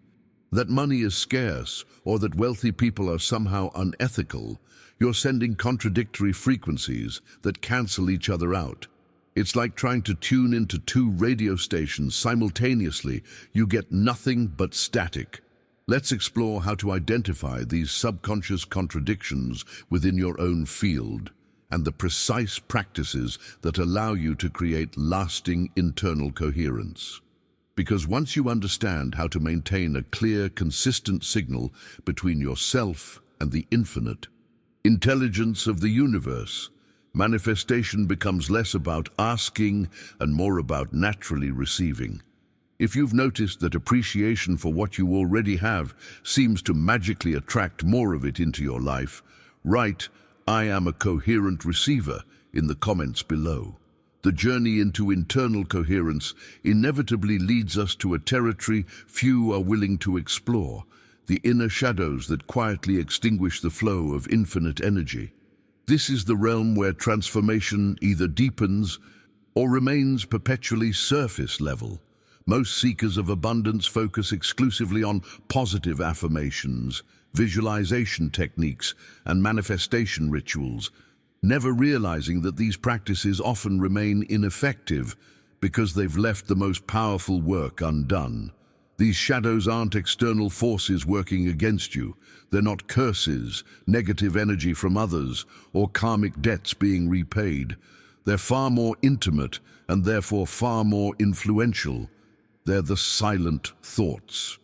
that money is scarce or that wealthy people are somehow unethical, you're sending contradictory frequencies that cancel each other out. It's like trying to tune into two radio stations simultaneously. You get nothing but static. Let's explore how to identify these subconscious contradictions within your own field and the precise practices that allow you to create lasting internal coherence. Because once you understand how to maintain a clear, consistent signal between yourself and the infinite intelligence of the universe, manifestation becomes less about asking and more about naturally receiving. If you've noticed that appreciation for what you already have seems to magically attract more of it into your life, write, "I am a coherent receiver" in the comments below. The journey into internal coherence inevitably leads us to a territory few are willing to explore, the inner shadows that quietly extinguish the flow of infinite energy. This is the realm where transformation either deepens or remains perpetually surface level. Most seekers of abundance focus exclusively on positive affirmations, visualization techniques, and manifestation rituals, never realizing that these practices often remain ineffective because they've left the most powerful work undone. These shadows aren't external forces working against you. They're not curses, negative energy from others, or karmic debts being repaid. They're far more intimate and therefore far more influential. They're the silent thoughts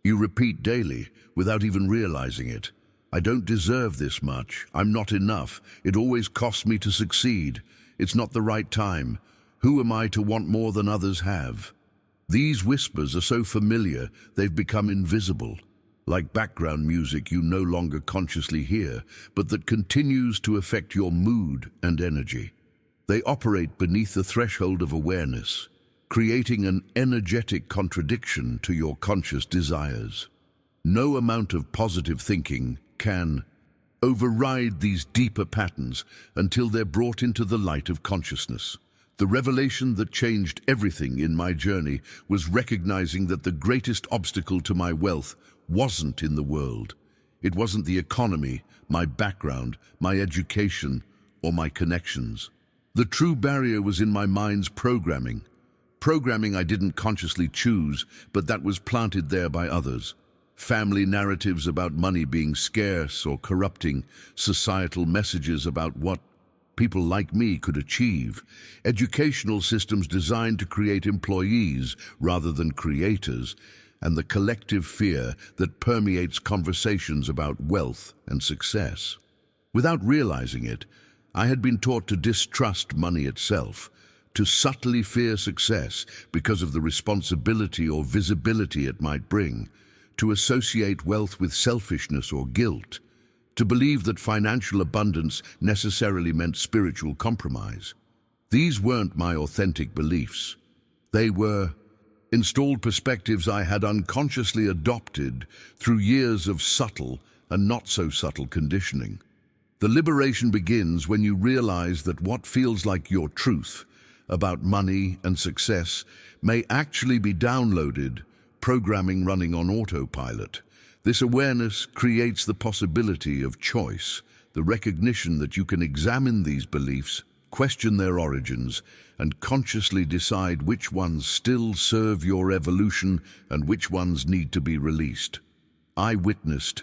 you repeat daily without even realizing it. I don't deserve this much. I'm not enough. It always costs me to succeed. It's not the right time. Who am I to want more than others have? These whispers are so familiar, they've become invisible, like background music you no longer consciously hear, but that continues to affect your mood and energy. They operate beneath the threshold of awareness, creating an energetic contradiction to your conscious desires. No amount of positive thinking can override these deeper patterns until they're brought into the light of consciousness. The revelation that changed everything in my journey was recognizing that the greatest obstacle to my wealth wasn't in the world. It wasn't the economy, my background, my education, or my connections. The true barrier was in my mind's programming. Programming I didn't consciously choose, but that was planted there by others. Family narratives about money being scarce or corrupting, societal messages about what people like me could achieve, educational systems designed to create employees rather than creators, and the collective fear that permeates conversations about wealth and success. Without realizing it, I had been taught to distrust money itself, to subtly fear success because of the responsibility or visibility it might bring, to associate wealth with selfishness or guilt, to believe that financial abundance necessarily meant spiritual compromise. These weren't my authentic beliefs. They were installed perspectives I had unconsciously adopted through years of subtle and not so subtle conditioning. The liberation begins when you realize that what feels like your truth about money and success may actually be downloaded programming running on autopilot. This awareness creates the possibility of choice, the recognition that you can examine these beliefs, question their origins, and consciously decide which ones still serve your evolution and which ones need to be released. I witnessed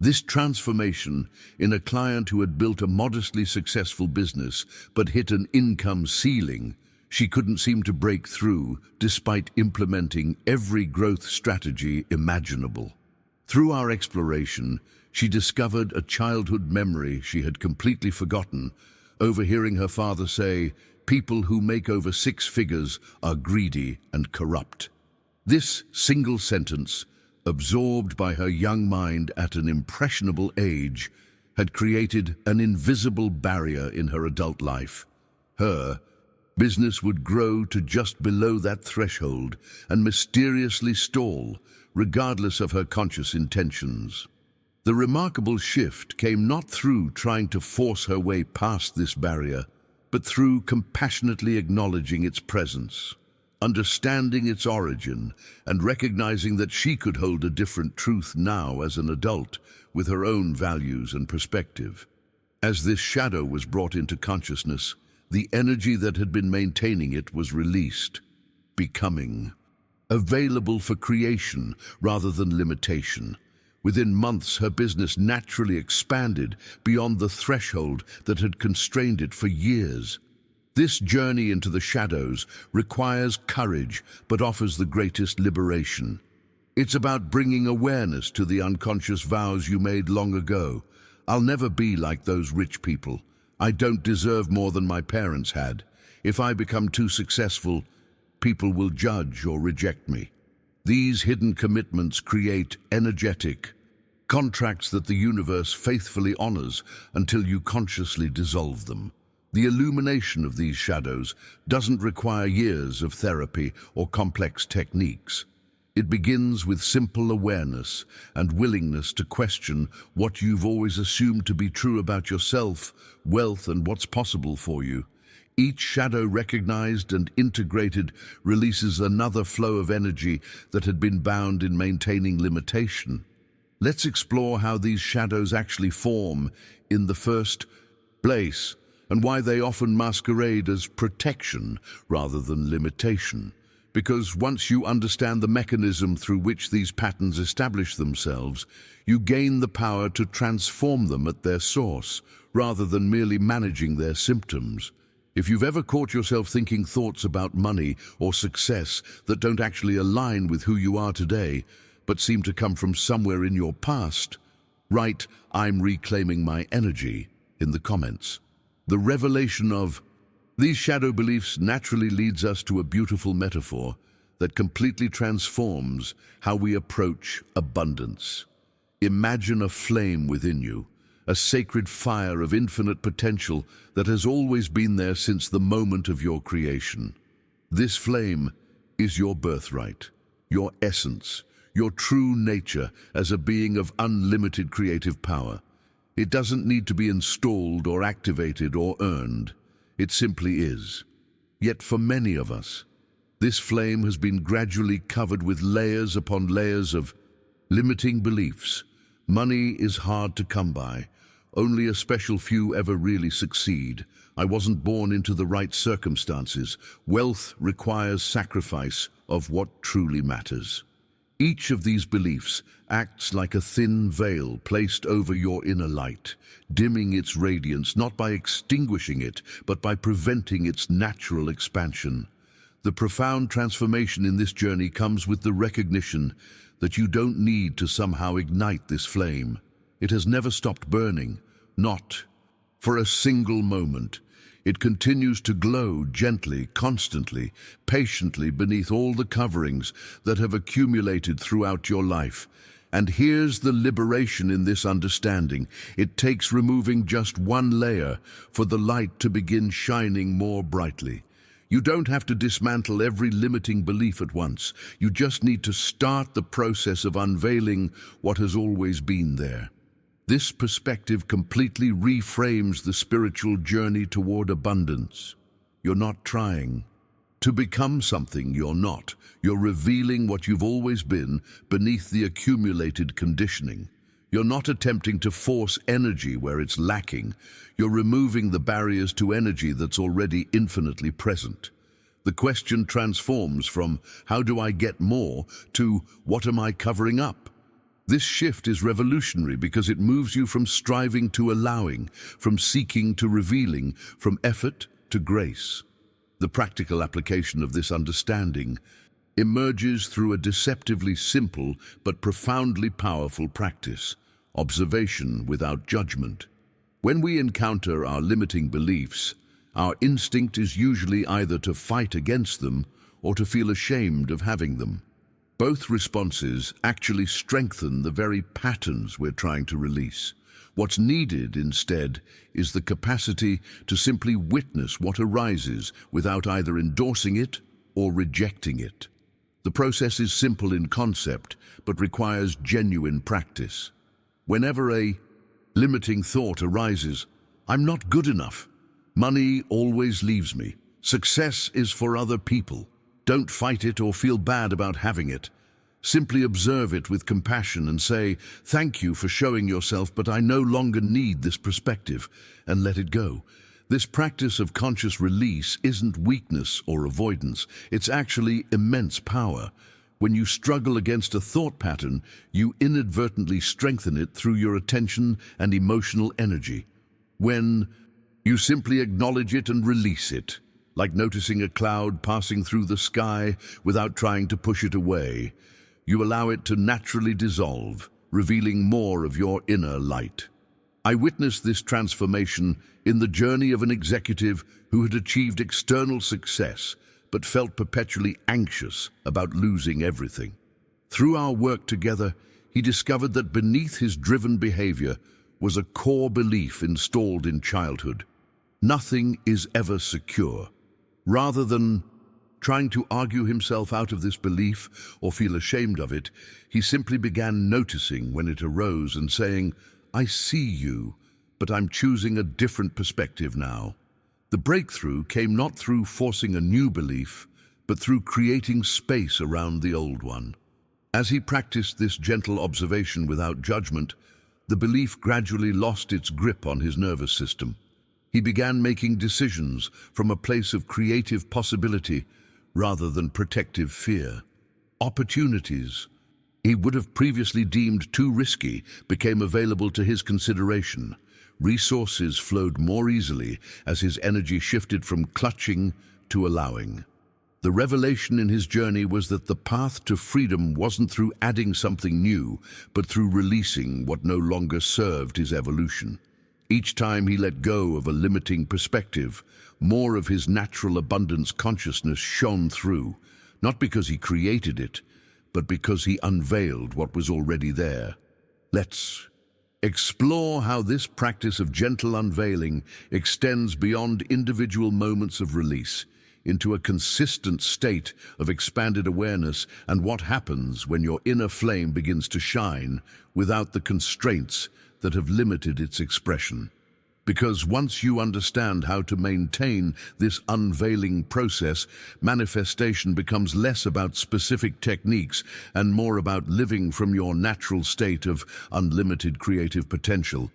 this transformation in a client who had built a modestly successful business but hit an income ceiling she couldn't seem to break through despite implementing every growth strategy imaginable. Through our exploration, she discovered a childhood memory she had completely forgotten, overhearing her father say, "People who make over 6 figures are greedy and corrupt." This single sentence, absorbed by her young mind at an impressionable age, had created an invisible barrier in her adult life. Her business would grow to just below that threshold and mysteriously stall, regardless of her conscious intentions. The remarkable shift came not through trying to force her way past this barrier, but through compassionately acknowledging its presence, understanding its origin, and recognizing that she could hold a different truth now as an adult with her own values and perspective. As this shadow was brought into consciousness, the energy that had been maintaining it was released, becoming available for creation rather than limitation. Within months, her business naturally expanded beyond the threshold that had constrained it for years. This journey into the shadows requires courage, but offers the greatest liberation. It's about bringing awareness to the unconscious vows you made long ago. I'll never be like those rich people. I don't deserve more than my parents had. If I become too successful, people will judge or reject me. These hidden commitments create energetic contracts that the universe faithfully honors until you consciously dissolve them. The illumination of these shadows doesn't require years of therapy or complex techniques. It begins with simple awareness and willingness to question what you've always assumed to be true about yourself, wealth, and what's possible for you. Each shadow recognized and integrated releases another flow of energy that had been bound in maintaining limitation. Let's explore how these shadows actually form in the first place and why they often masquerade as protection rather than limitation. Because once you understand the mechanism through which these patterns establish themselves, you gain the power to transform them at their source, rather than merely managing their symptoms. If you've ever caught yourself thinking thoughts about money or success that don't actually align with who you are today, but seem to come from somewhere in your past, write "I'm reclaiming my energy" in the comments. The revelation of these shadow beliefs naturally leads us to a beautiful metaphor that completely transforms how we approach abundance. Imagine a flame within you, a sacred fire of infinite potential that has always been there since the moment of your creation. This flame is your birthright, your essence, your true nature as a being of unlimited creative power. It doesn't need to be installed or activated or earned. It simply is. Yet for many of us, this flame has been gradually covered with layers upon layers of limiting beliefs. Money is hard to come by. Only a special few ever really succeed. I wasn't born into the right circumstances. Wealth requires sacrifice of what truly matters. Each of these beliefs acts like a thin veil placed over your inner light, dimming its radiance not by extinguishing it, but by preventing its natural expansion. The profound transformation in this journey comes with the recognition that you don't need to somehow ignite this flame. It has never stopped burning, not for a single moment. It continues to glow gently, constantly, patiently beneath all the coverings that have accumulated throughout your life. And here's the liberation in this understanding. It takes removing just one layer for the light to begin shining more brightly. You don't have to dismantle every limiting belief at once. You just need to start the process of unveiling what has always been there. This perspective completely reframes the spiritual journey toward abundance. You're not trying to become something you're not. You're revealing what you've always been beneath the accumulated conditioning. You're not attempting to force energy where it's lacking. You're removing the barriers to energy that's already infinitely present. The question transforms from "how do I get more" to "what am I covering up?" This shift is revolutionary because it moves you from striving to allowing, from seeking to revealing, from effort to grace. The practical application of this understanding emerges through a deceptively simple but profoundly powerful practice: observation without judgment. When we encounter our limiting beliefs, our instinct is usually either to fight against them or to feel ashamed of having them. Both responses actually strengthen the very patterns we're trying to release. What's needed instead is the capacity to simply witness what arises without either endorsing it or rejecting it. The process is simple in concept, but requires genuine practice. Whenever a limiting thought arises, "I'm not good enough. Money always leaves me. Success is for other people." Don't fight it or feel bad about having it. Simply observe it with compassion and say, "Thank you for showing yourself, but I no longer need this perspective," and let it go. This practice of conscious release isn't weakness or avoidance. It's actually immense power. When you struggle against a thought pattern, you inadvertently strengthen it through your attention and emotional energy. When you simply acknowledge it and release it, like noticing a cloud passing through the sky without trying to push it away, you allow it to naturally dissolve, revealing more of your inner light. I witnessed this transformation in the journey of an executive who had achieved external success but felt perpetually anxious about losing everything. Through our work together, he discovered that beneath his driven behavior was a core belief installed in childhood: nothing is ever secure. Rather than trying to argue himself out of this belief or feel ashamed of it, he simply began noticing when it arose and saying, "I see you, but I'm choosing a different perspective now." The breakthrough came not through forcing a new belief, but through creating space around the old one. As he practiced this gentle observation without judgment, the belief gradually lost its grip on his nervous system. He began making decisions from a place of creative possibility rather than protective fear. Opportunities he would have previously deemed too risky became available to his consideration. Resources flowed more easily as his energy shifted from clutching to allowing. The revelation in his journey was that the path to freedom wasn't through adding something new, but through releasing what no longer served his evolution. Each time he let go of a limiting perspective, more of his natural abundance consciousness shone through, not because he created it, but because he unveiled what was already there. Let's explore how this practice of gentle unveiling extends beyond individual moments of release into a consistent state of expanded awareness, and what happens when your inner flame begins to shine without the constraints that have limited its expression. Because once you understand how to maintain this unveiling process, manifestation becomes less about specific techniques and more about living from your natural state of unlimited creative potential.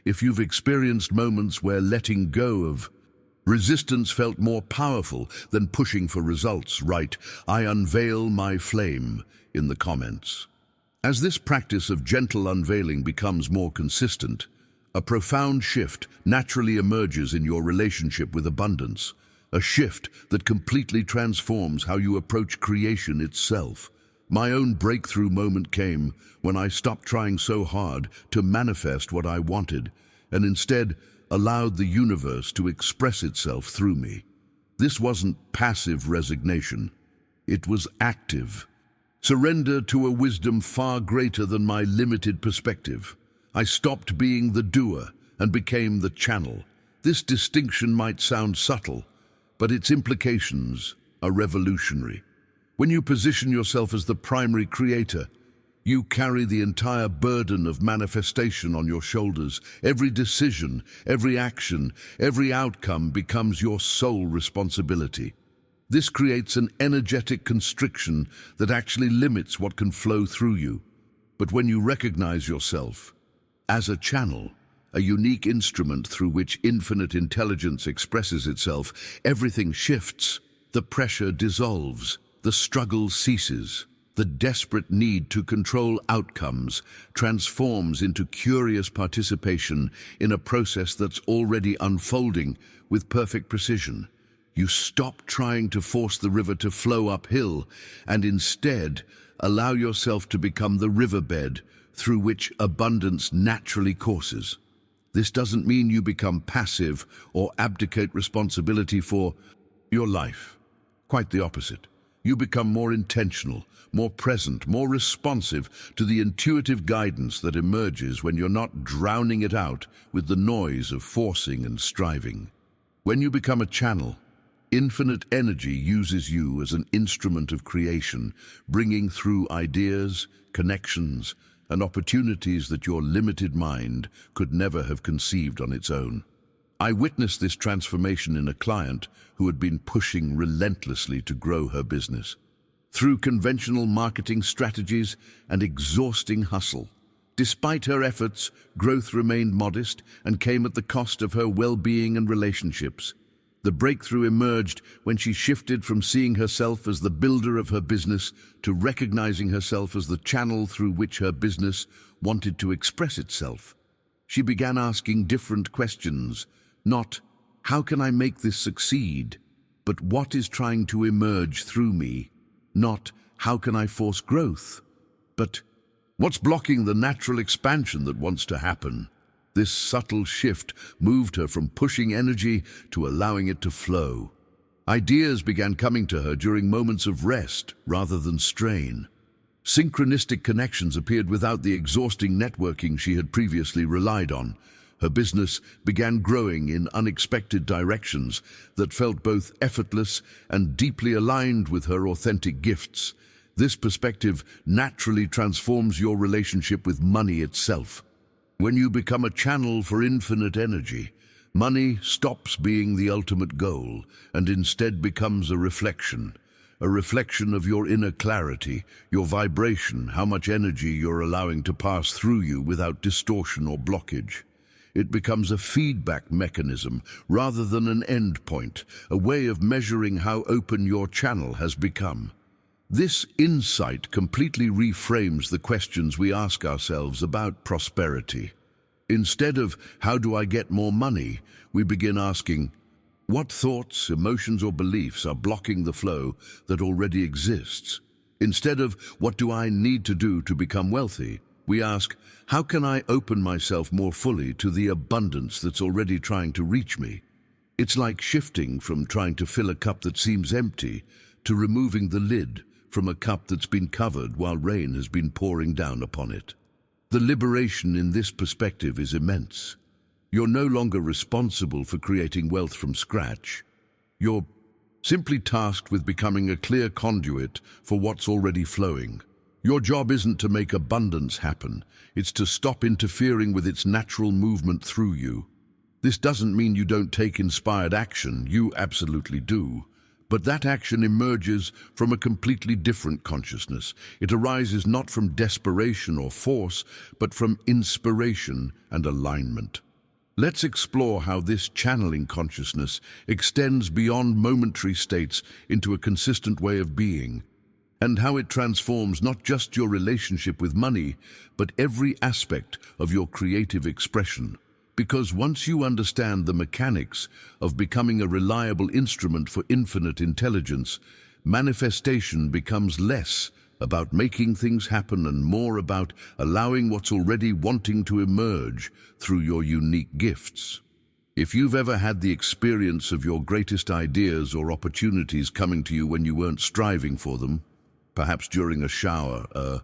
If you've experienced moments where letting go of resistance felt more powerful than pushing for results, write "I unveil my flame" in the comments. As this practice of gentle unveiling becomes more consistent, a profound shift naturally emerges in your relationship with abundance. a shift that completely transforms how you approach creation itself. My own breakthrough moment came when I stopped trying so hard to manifest what I wanted and instead allowed the universe to express itself through me. This wasn't passive resignation. It was active surrender to a wisdom far greater than my limited perspective. I stopped being the doer and became the channel. This distinction might sound subtle, but its implications are revolutionary. When you position yourself as the primary creator, you carry the entire burden of manifestation on your shoulders. Every decision, every action, every outcome becomes your sole responsibility. This creates an energetic constriction that actually limits what can flow through you. But when you recognize yourself as a channel, a unique instrument through which infinite intelligence expresses itself, everything shifts. The pressure dissolves, the struggle ceases. The desperate need to control outcomes transforms into curious participation in a process that's already unfolding with perfect precision. You stop trying to force the river to flow uphill and instead allow yourself to become the riverbed through which abundance naturally courses. This doesn't mean you become passive or abdicate responsibility for your life. Quite the opposite. You become more intentional, more present, more responsive to the intuitive guidance that emerges when you're not drowning it out with the noise of forcing and striving. When you become a channel, infinite energy uses you as an instrument of creation, bringing through ideas, connections, and opportunities that your limited mind could never have conceived on its own. I witnessed this transformation in a client who had been pushing relentlessly to grow her business. Through conventional marketing strategies and exhausting hustle. Despite her efforts, growth remained modest and came at the cost of her well-being and relationships. The breakthrough emerged when she shifted from seeing herself as the builder of her business to recognizing herself as the channel through which her business wanted to express itself. She began asking different questions, not, "How can I make this succeed?" but "What is trying to emerge through me?" Not, "How can I force growth?" but "What's blocking the natural expansion that wants to happen?" This subtle shift moved her from pushing energy to allowing it to flow. Ideas began coming to her during moments of rest rather than strain. Synchronistic connections appeared without the exhausting networking she had previously relied on. Her business began growing in unexpected directions that felt both effortless and deeply aligned with her authentic gifts. This perspective naturally transforms your relationship with money itself. When you become a channel for infinite energy, money stops being the ultimate goal and instead becomes a reflection of your inner clarity, your vibration, how much energy you're allowing to pass through you without distortion or blockage. It becomes a feedback mechanism rather than an end point, a way of measuring how open your channel has become. This insight completely reframes the questions we ask ourselves about prosperity. Instead of, "How do I get more money?" we begin asking, "What thoughts, emotions, or beliefs are blocking the flow that already exists?" Instead of, "What do I need to do to become wealthy?" we ask, "How can I open myself more fully to the abundance that's already trying to reach me?" It's like shifting from trying to fill a cup that seems empty to removing the lid from a cup that's been covered while rain has been pouring down upon it. The liberation in this perspective is immense. You're no longer responsible for creating wealth from scratch. You're simply tasked with becoming a clear conduit for what's already flowing. Your job isn't to make abundance happen, it's to stop interfering with its natural movement through you. This doesn't mean you don't take inspired action, you absolutely do. But that action emerges from a completely different consciousness. It arises not from desperation or force, but from inspiration and alignment. Let's explore how this channeling consciousness extends beyond momentary states into a consistent way of being, and how it transforms not just your relationship with money, but every aspect of your creative expression. Because once you understand the mechanics of becoming a reliable instrument for infinite intelligence, manifestation becomes less about making things happen and more about allowing what's already wanting to emerge through your unique gifts. If you've ever had the experience of your greatest ideas or opportunities coming to you when you weren't striving for them, perhaps during a shower, a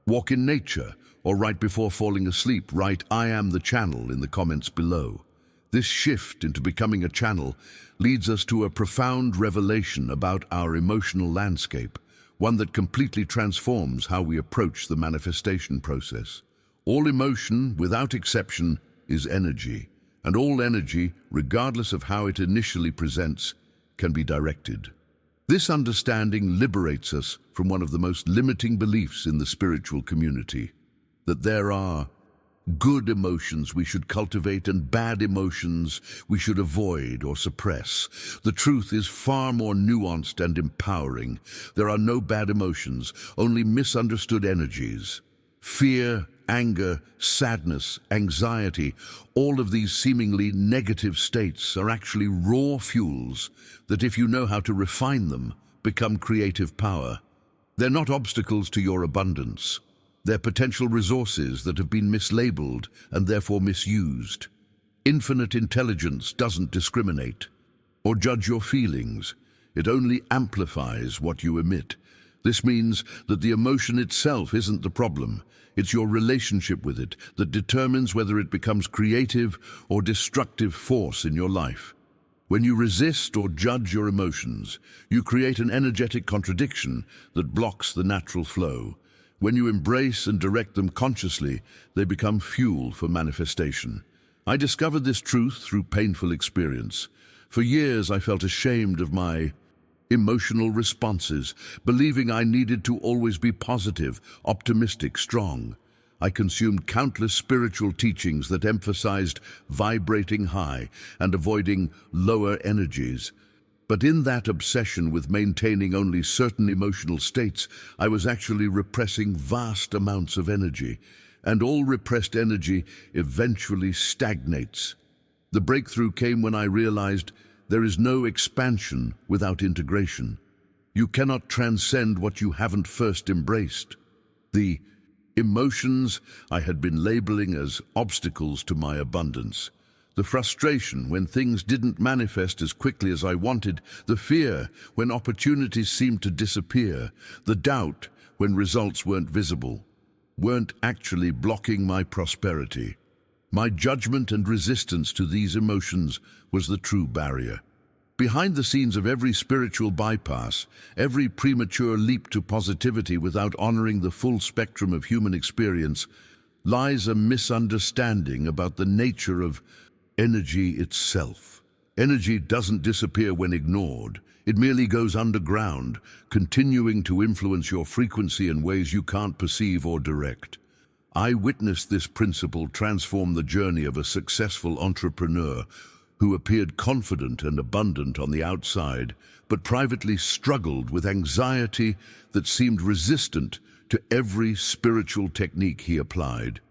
walk in nature, or right before falling asleep, write "I am the channel" in the comments below. This shift into becoming a channel leads us to a profound revelation about our emotional landscape, one that completely transforms how we approach the manifestation process. All emotion, without exception, is energy, and all energy, regardless of how it initially presents, can be directed. This understanding liberates us from one of the most limiting beliefs in the spiritual community, that there are good emotions we should cultivate and bad emotions we should avoid or suppress. The truth is far more nuanced and empowering. There are no bad emotions, only misunderstood energies. Fear, anger, sadness, anxiety, all of these seemingly negative states are actually raw fuels that, if you know how to refine them, become creative power. They're not obstacles to your abundance. They're potential resources that have been mislabeled and therefore misused. Infinite intelligence doesn't discriminate or judge your feelings. It only amplifies what you emit. This means that the emotion itself isn't the problem. It's your relationship with it that determines whether it becomes creative or destructive force in your life. When you resist or judge your emotions, you create an energetic contradiction that blocks the natural flow. When you embrace and direct them consciously, they become fuel for manifestation. I discovered this truth through painful experience. For years, I felt ashamed of my emotional responses, believing I needed to always be positive, optimistic, strong. I consumed countless spiritual teachings that emphasized vibrating high and avoiding lower energies. But in that obsession with maintaining only certain emotional states, I was actually repressing vast amounts of energy, and all repressed energy eventually stagnates. The breakthrough came when I realized there is no expansion without integration. You cannot transcend what you haven't first embraced. The emotions I had been labeling as obstacles to my abundance, the frustration when things didn't manifest as quickly as I wanted, the fear when opportunities seemed to disappear, the doubt when results weren't visible, weren't actually blocking my prosperity. My judgment and resistance to these emotions was the true barrier. Behind the scenes of every spiritual bypass, every premature leap to positivity without honoring the full spectrum of human experience, lies a misunderstanding about the nature of energy itself. Energy doesn't disappear when ignored. It merely goes underground, continuing to influence your frequency in ways you can't perceive or direct. I witnessed this principle transform the journey of a successful entrepreneur who appeared confident and abundant on the outside, but privately struggled with anxiety that seemed resistant to every spiritual technique he applied.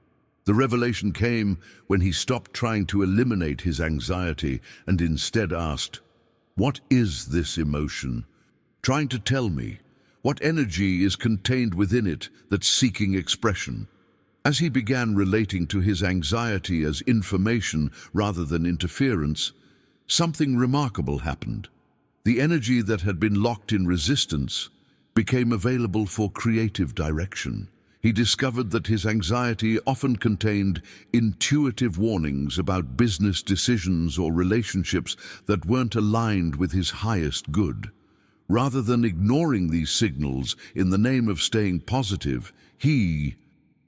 The revelation came when he stopped trying to eliminate his anxiety and instead asked, "What is this emotion trying to tell me? What energy is contained within it that's seeking expression?" As he began relating to his anxiety as information rather than interference, something remarkable happened. The energy that had been locked in resistance became available for creative direction. He discovered that his anxiety often contained intuitive warnings about business decisions or relationships that weren't aligned with his highest good. Rather than ignoring these signals in the name of staying positive, he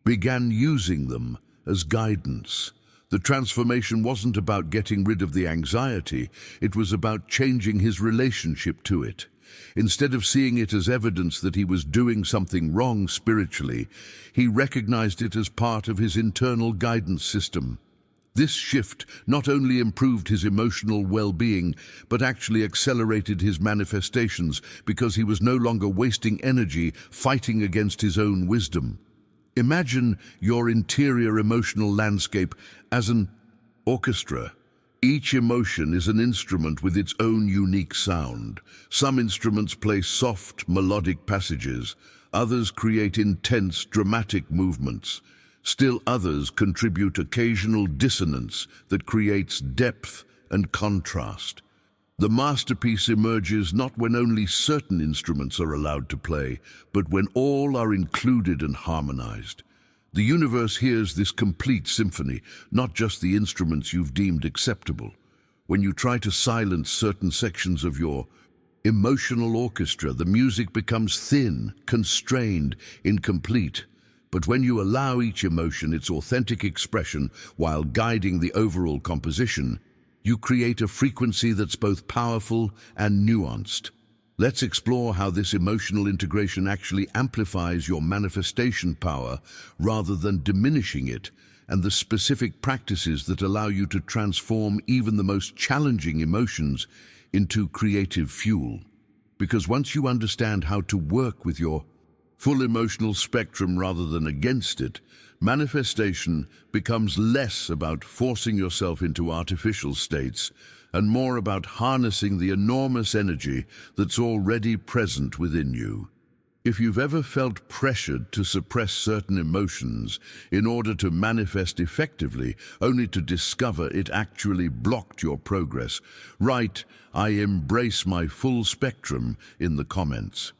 began using them as guidance. The transformation wasn't about getting rid of the anxiety, it was about changing his relationship to it. Instead of seeing it as evidence that he was doing something wrong spiritually, he recognized it as part of his internal guidance system. This shift not only improved his emotional well-being, but actually accelerated his manifestations because he was no longer wasting energy fighting against his own wisdom. Imagine your interior emotional landscape as an Orchestra. Each emotion is an instrument with its own unique sound. Some instruments play soft, melodic passages. Others create intense, dramatic movements. Still others contribute occasional dissonance that creates depth and contrast. The masterpiece emerges not when only certain instruments are allowed to play, but when all are included and harmonized. The universe hears this complete symphony, not just the instruments you've deemed acceptable. When you try to silence certain sections of your emotional orchestra, the music becomes thin, constrained, incomplete. But when you allow each emotion its authentic expression while guiding the overall composition, you create a frequency that's both powerful and nuanced. Let's explore how this emotional integration actually amplifies your manifestation power rather than diminishing it, and the specific practices that allow you to transform even the most challenging emotions into creative fuel. Because once you understand how to work with your full emotional spectrum rather than against it, manifestation becomes less about forcing yourself into artificial states and more about harnessing the enormous energy that's already present within you. If you've ever felt pressured to suppress certain emotions in order to manifest effectively, only to discover it actually blocked your progress, write, "I embrace my full spectrum" in the comments.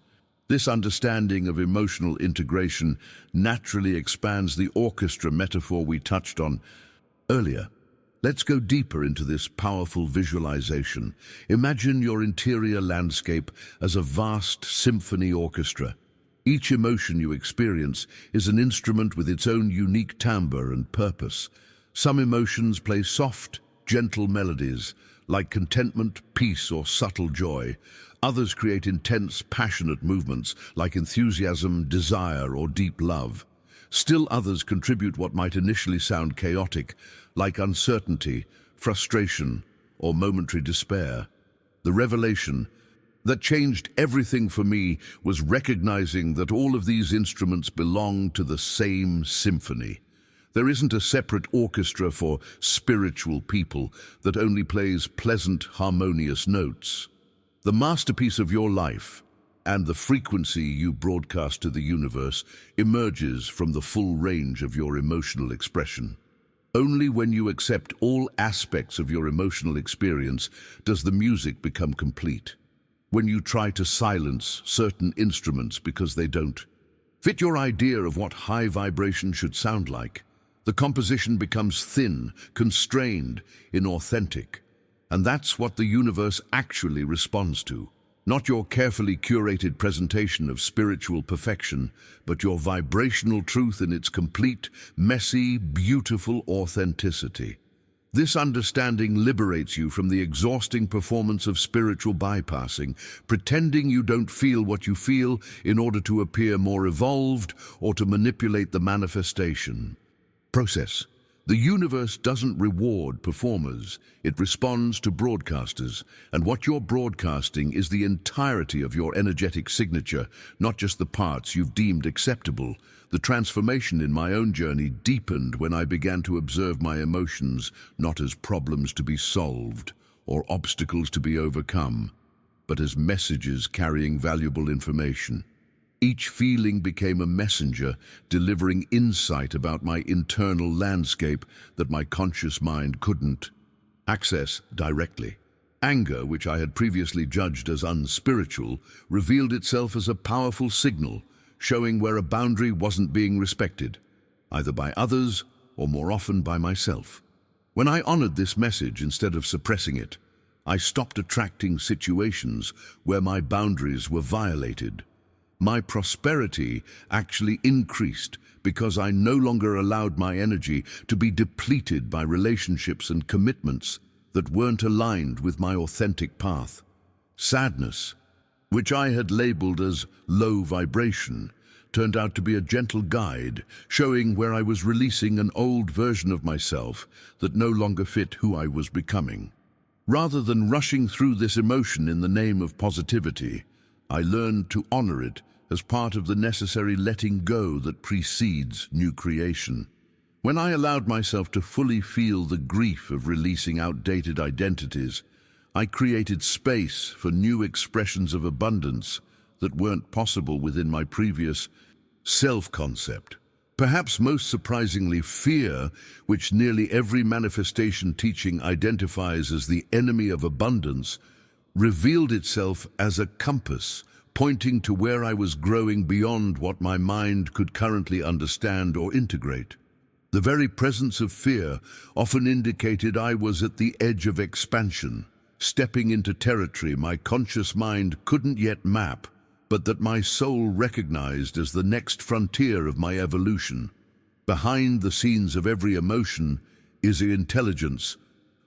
This understanding of emotional integration naturally expands the orchestra metaphor we touched on earlier. Let's go deeper into this powerful visualization. Imagine your interior landscape as a vast symphony orchestra. Each emotion you experience is an instrument with its own unique timbre and purpose. Some emotions play soft, gentle melodies, like contentment, peace, or subtle joy. Others create intense, passionate movements, like enthusiasm, desire, or deep love. Still others contribute what might initially sound chaotic, like uncertainty, frustration, or momentary despair. The revelation that changed everything for me was recognizing that all of these instruments belong to the same symphony. There isn't a separate orchestra for spiritual people that only plays pleasant, harmonious notes. The masterpiece of your life and the frequency you broadcast to the universe emerges from the full range of your emotional expression. Only when you accept all aspects of your emotional experience does the music become complete. When you try to silence certain instruments because they don't fit your idea of what high vibration should sound like, the composition becomes thin, constrained, inauthentic. And that's what the universe actually responds to. Not your carefully curated presentation of spiritual perfection, but your vibrational truth in its complete, messy, beautiful authenticity. This understanding liberates you from the exhausting performance of spiritual bypassing, pretending you don't feel what you feel in order to appear more evolved or to manipulate the manifestation process. The universe doesn't reward performers, it responds to broadcasters, and what you're broadcasting is the entirety of your energetic signature, not just the parts you've deemed acceptable. The transformation in my own journey deepened when I began to observe my emotions not as problems to be solved or obstacles to be overcome, but as messages carrying valuable information. Each feeling became a messenger, delivering insight about my internal landscape that my conscious mind couldn't access directly. Anger, which I had previously judged as unspiritual, revealed itself as a powerful signal, showing where a boundary wasn't being respected, either by others or more often by myself. When I honored this message instead of suppressing it, I stopped attracting situations where my boundaries were violated. My prosperity actually increased because I no longer allowed my energy to be depleted by relationships and commitments that weren't aligned with my authentic path. Sadness, which I had labeled as low vibration, turned out to be a gentle guide, showing where I was releasing an old version of myself that no longer fit who I was becoming. Rather than rushing through this emotion in the name of positivity, I learned to honor it as part of the necessary letting go that precedes new creation. When I allowed myself to fully feel the grief of releasing outdated identities, I created space for new expressions of abundance that weren't possible within my previous self-concept. Perhaps most surprisingly, fear, which nearly every manifestation teaching identifies as the enemy of abundance, revealed itself as a compass, pointing to where I was growing beyond what my mind could currently understand or integrate. The very presence of fear often indicated I was at the edge of expansion, stepping into territory my conscious mind couldn't yet map, but that my soul recognized as the next frontier of my evolution. Behind the scenes of every emotion is an intelligence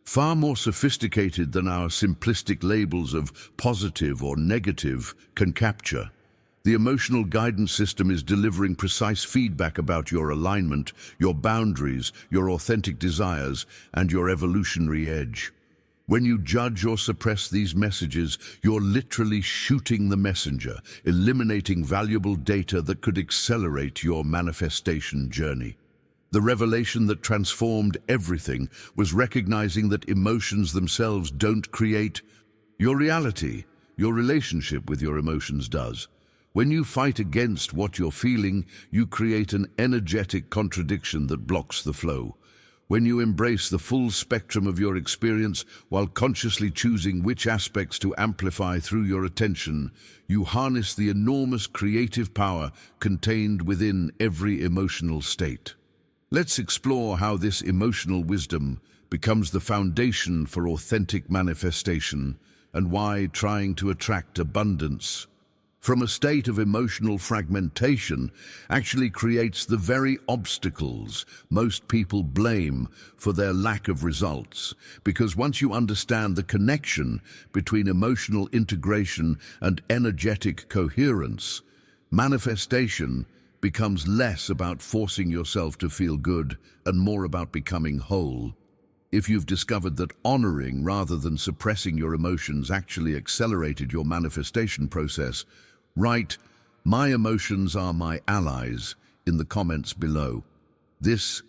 far more sophisticated than our simplistic labels of positive or negative can capture. The emotional guidance system is delivering precise feedback about your alignment, your boundaries, your authentic desires, and your evolutionary edge. When you judge or suppress these messages, you're literally shooting the messenger, eliminating valuable data that could accelerate your manifestation journey. The revelation that transformed everything was recognizing that emotions themselves don't create your reality. Your relationship with your emotions does. When you fight against what you're feeling, you create an energetic contradiction that blocks the flow. When you embrace the full spectrum of your experience while consciously choosing which aspects to amplify through your attention, you harness the enormous creative power contained within every emotional state. Let's explore how this emotional wisdom becomes the foundation for authentic manifestation and why trying to attract abundance from a state of emotional fragmentation actually creates the very obstacles most people blame for their lack of results. Because once you understand the connection between emotional integration and energetic coherence, manifestation becomes less about forcing yourself to feel good and more about becoming whole. If you've discovered that honoring rather than suppressing your emotions actually accelerated your manifestation process, write, "My emotions are my allies," in the comments below. This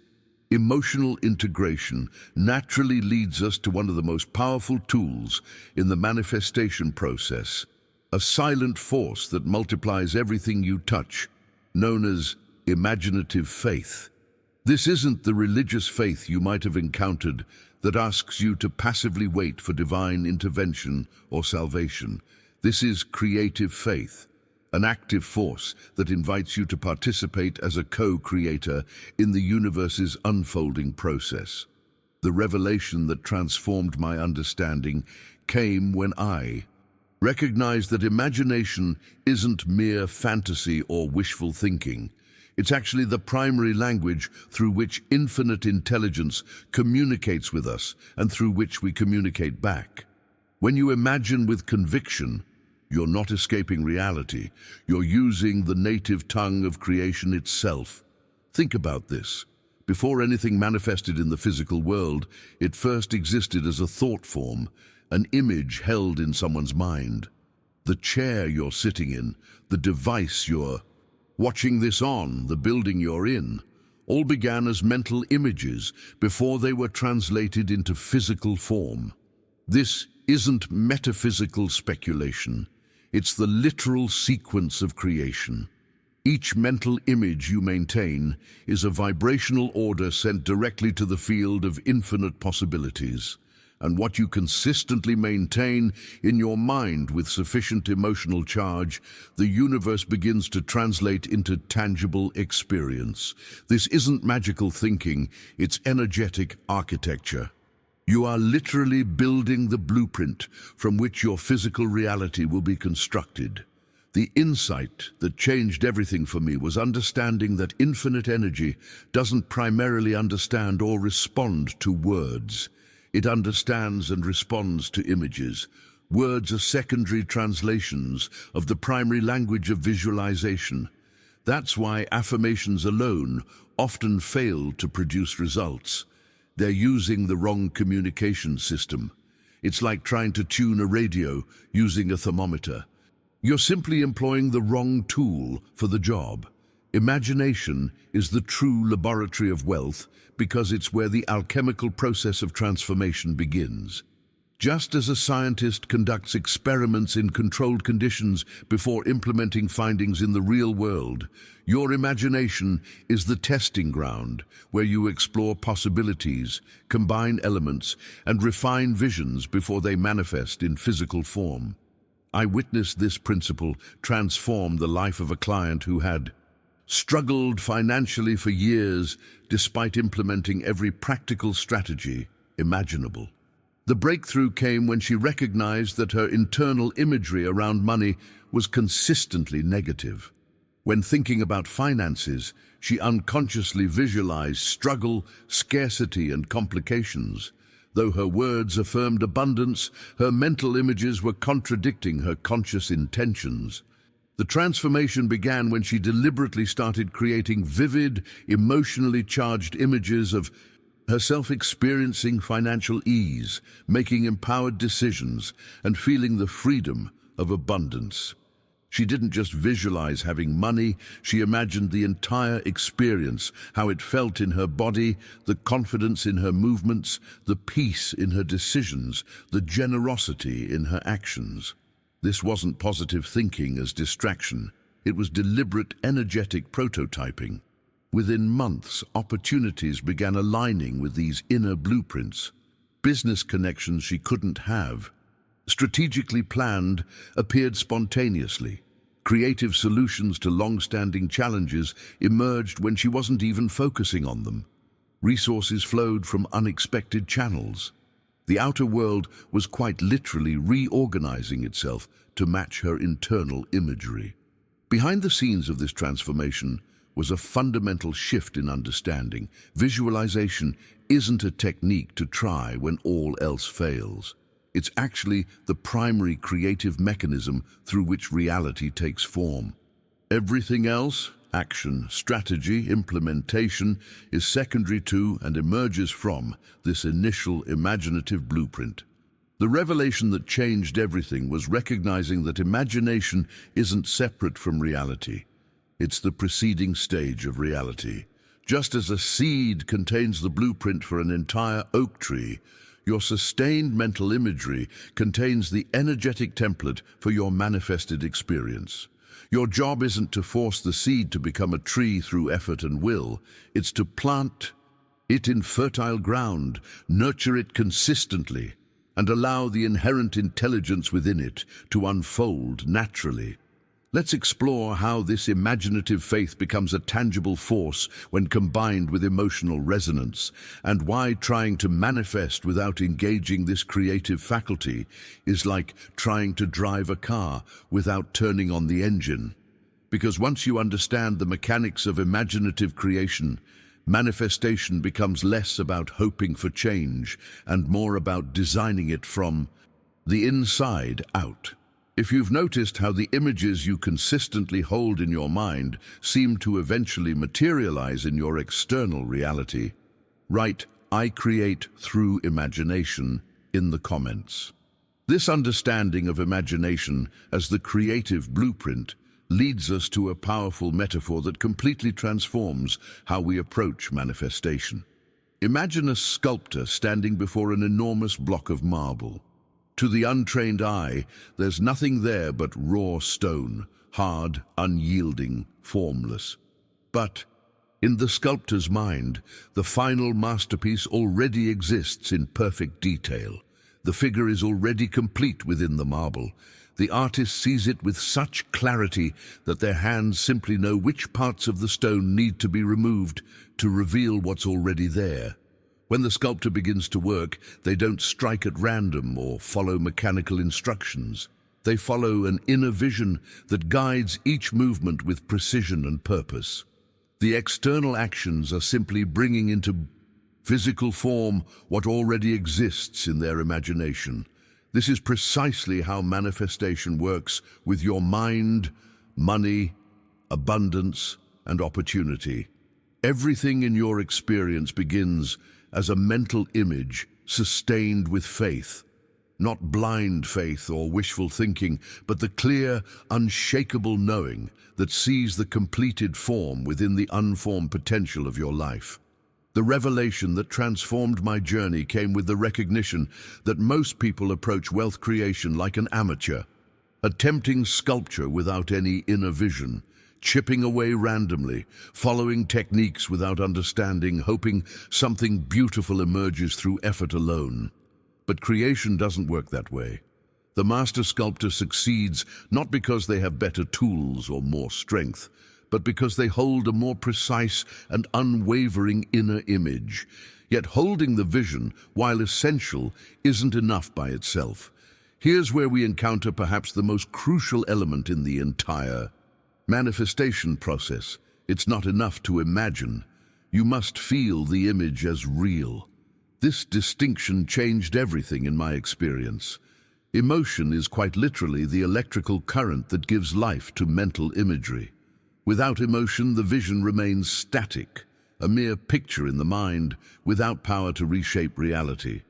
emotional integration naturally leads us to one of the most powerful tools in the manifestation process, a silent force that multiplies everything you touch, known as imaginative faith. This isn't the religious faith you might have encountered that asks you to passively wait for divine intervention or salvation. This is creative faith, an active force that invites you to participate as a co-creator in the universe's unfolding process. The revelation that transformed my understanding came when I recognized that imagination isn't mere fantasy or wishful thinking. It's actually the primary language through which infinite intelligence communicates with us and through which we communicate back. When you imagine with conviction, you're not escaping reality. You're using the native tongue of creation itself. Think about this. Before anything manifested in the physical world, it first existed as a thought form, an image held in someone's mind. The chair you're sitting in, the device you're watching this on, the building you're in, all began as mental images before they were translated into physical form. This isn't metaphysical speculation. It's the literal sequence of creation. Each mental image you maintain is a vibrational order sent directly to the field of infinite possibilities. And what you consistently maintain in your mind with sufficient emotional charge, the universe begins to translate into tangible experience. This isn't magical thinking, it's energetic architecture. You are literally building the blueprint from which your physical reality will be constructed. The insight that changed everything for me was understanding that infinite energy doesn't primarily understand or respond to words. It understands and responds to images. Words are secondary translations of the primary language of visualization. That's why affirmations alone often fail to produce results. They're using the wrong communication system. It's like trying to tune a radio using a thermometer. You're simply employing the wrong tool for the job. Imagination is the true laboratory of wealth because it's where the alchemical process of transformation begins. Just as a scientist conducts experiments in controlled conditions before implementing findings in the real world, your imagination is the testing ground where you explore possibilities, combine elements, and refine visions before they manifest in physical form. I witnessed this principle transform the life of a client who had struggled financially for years despite implementing every practical strategy imaginable. The breakthrough came when she recognized that her internal imagery around money was consistently negative. When thinking about finances, she unconsciously visualized struggle, scarcity, and complications. Though her words affirmed abundance, her mental images were contradicting her conscious intentions. The transformation began when she deliberately started creating vivid, emotionally charged images of herself experiencing financial ease, making empowered decisions, and feeling the freedom of abundance. She didn't just visualize having money, she imagined the entire experience, how it felt in her body, the confidence in her movements, the peace in her decisions, the generosity in her actions. This wasn't positive thinking as distraction. It was deliberate, energetic prototyping. Within months, opportunities began aligning with these inner blueprints. Business connections she couldn't have, strategically planned, appeared spontaneously. Creative solutions to long-standing challenges emerged when she wasn't even focusing on them. Resources flowed from unexpected channels. The outer world was quite literally reorganizing itself to match her internal imagery. Behind the scenes of this transformation was a fundamental shift in understanding. Visualization isn't a technique to try when all else fails. It's actually the primary creative mechanism through which reality takes form. Everything else, action, strategy, implementation, is secondary to and emerges from this initial imaginative blueprint. The revelation that changed everything was recognizing that imagination isn't separate from reality. It's the preceding stage of reality. Just as a seed contains the blueprint for an entire oak tree, your sustained mental imagery contains the energetic template for your manifested experience. Your job isn't to force the seed to become a tree through effort and will. It's to plant it in fertile ground, nurture it consistently, and allow the inherent intelligence within it to unfold naturally. Let's explore how this imaginative faith becomes a tangible force when combined with emotional resonance, and why trying to manifest without engaging this creative faculty is like trying to drive a car without turning on the engine. Because once you understand the mechanics of imaginative creation, manifestation becomes less about hoping for change and more about designing it from the inside out. If you've noticed how the images you consistently hold in your mind seem to eventually materialize in your external reality, write "I create through imagination" in the comments. This understanding of imagination as the creative blueprint leads us to a powerful metaphor that completely transforms how we approach manifestation. Imagine a sculptor standing before an enormous block of marble. To the untrained eye, there's nothing there but raw stone, hard, unyielding, formless. But in the sculptor's mind, the final masterpiece already exists in perfect detail. The figure is already complete within the marble. The artist sees it with such clarity that their hands simply know which parts of the stone need to be removed to reveal what's already there. When the sculptor begins to work, they don't strike at random or follow mechanical instructions. They follow an inner vision that guides each movement with precision and purpose. The external actions are simply bringing into physical form what already exists in their imagination. This is precisely how manifestation works with your mind, money, abundance, and opportunity. Everything in your experience begins as a mental image sustained with faith. Not blind faith or wishful thinking, but the clear, unshakable knowing that sees the completed form within the unformed potential of your life. The revelation that transformed my journey came with the recognition that most people approach wealth creation like an amateur, attempting sculpture without any inner vision, chipping away randomly, following techniques without understanding, hoping something beautiful emerges through effort alone. But creation doesn't work that way. The master sculptor succeeds not because they have better tools or more strength, but because they hold a more precise and unwavering inner image. Yet holding the vision, while essential, isn't enough by itself. Here's where we encounter perhaps the most crucial element in the entire manifestation process. It's not enough to imagine. You must feel the image as real. This distinction changed everything in my experience. Emotion is quite literally the electrical current that gives life to mental imagery. Without emotion, the vision remains static, a mere picture in the mind, without power to reshape reality.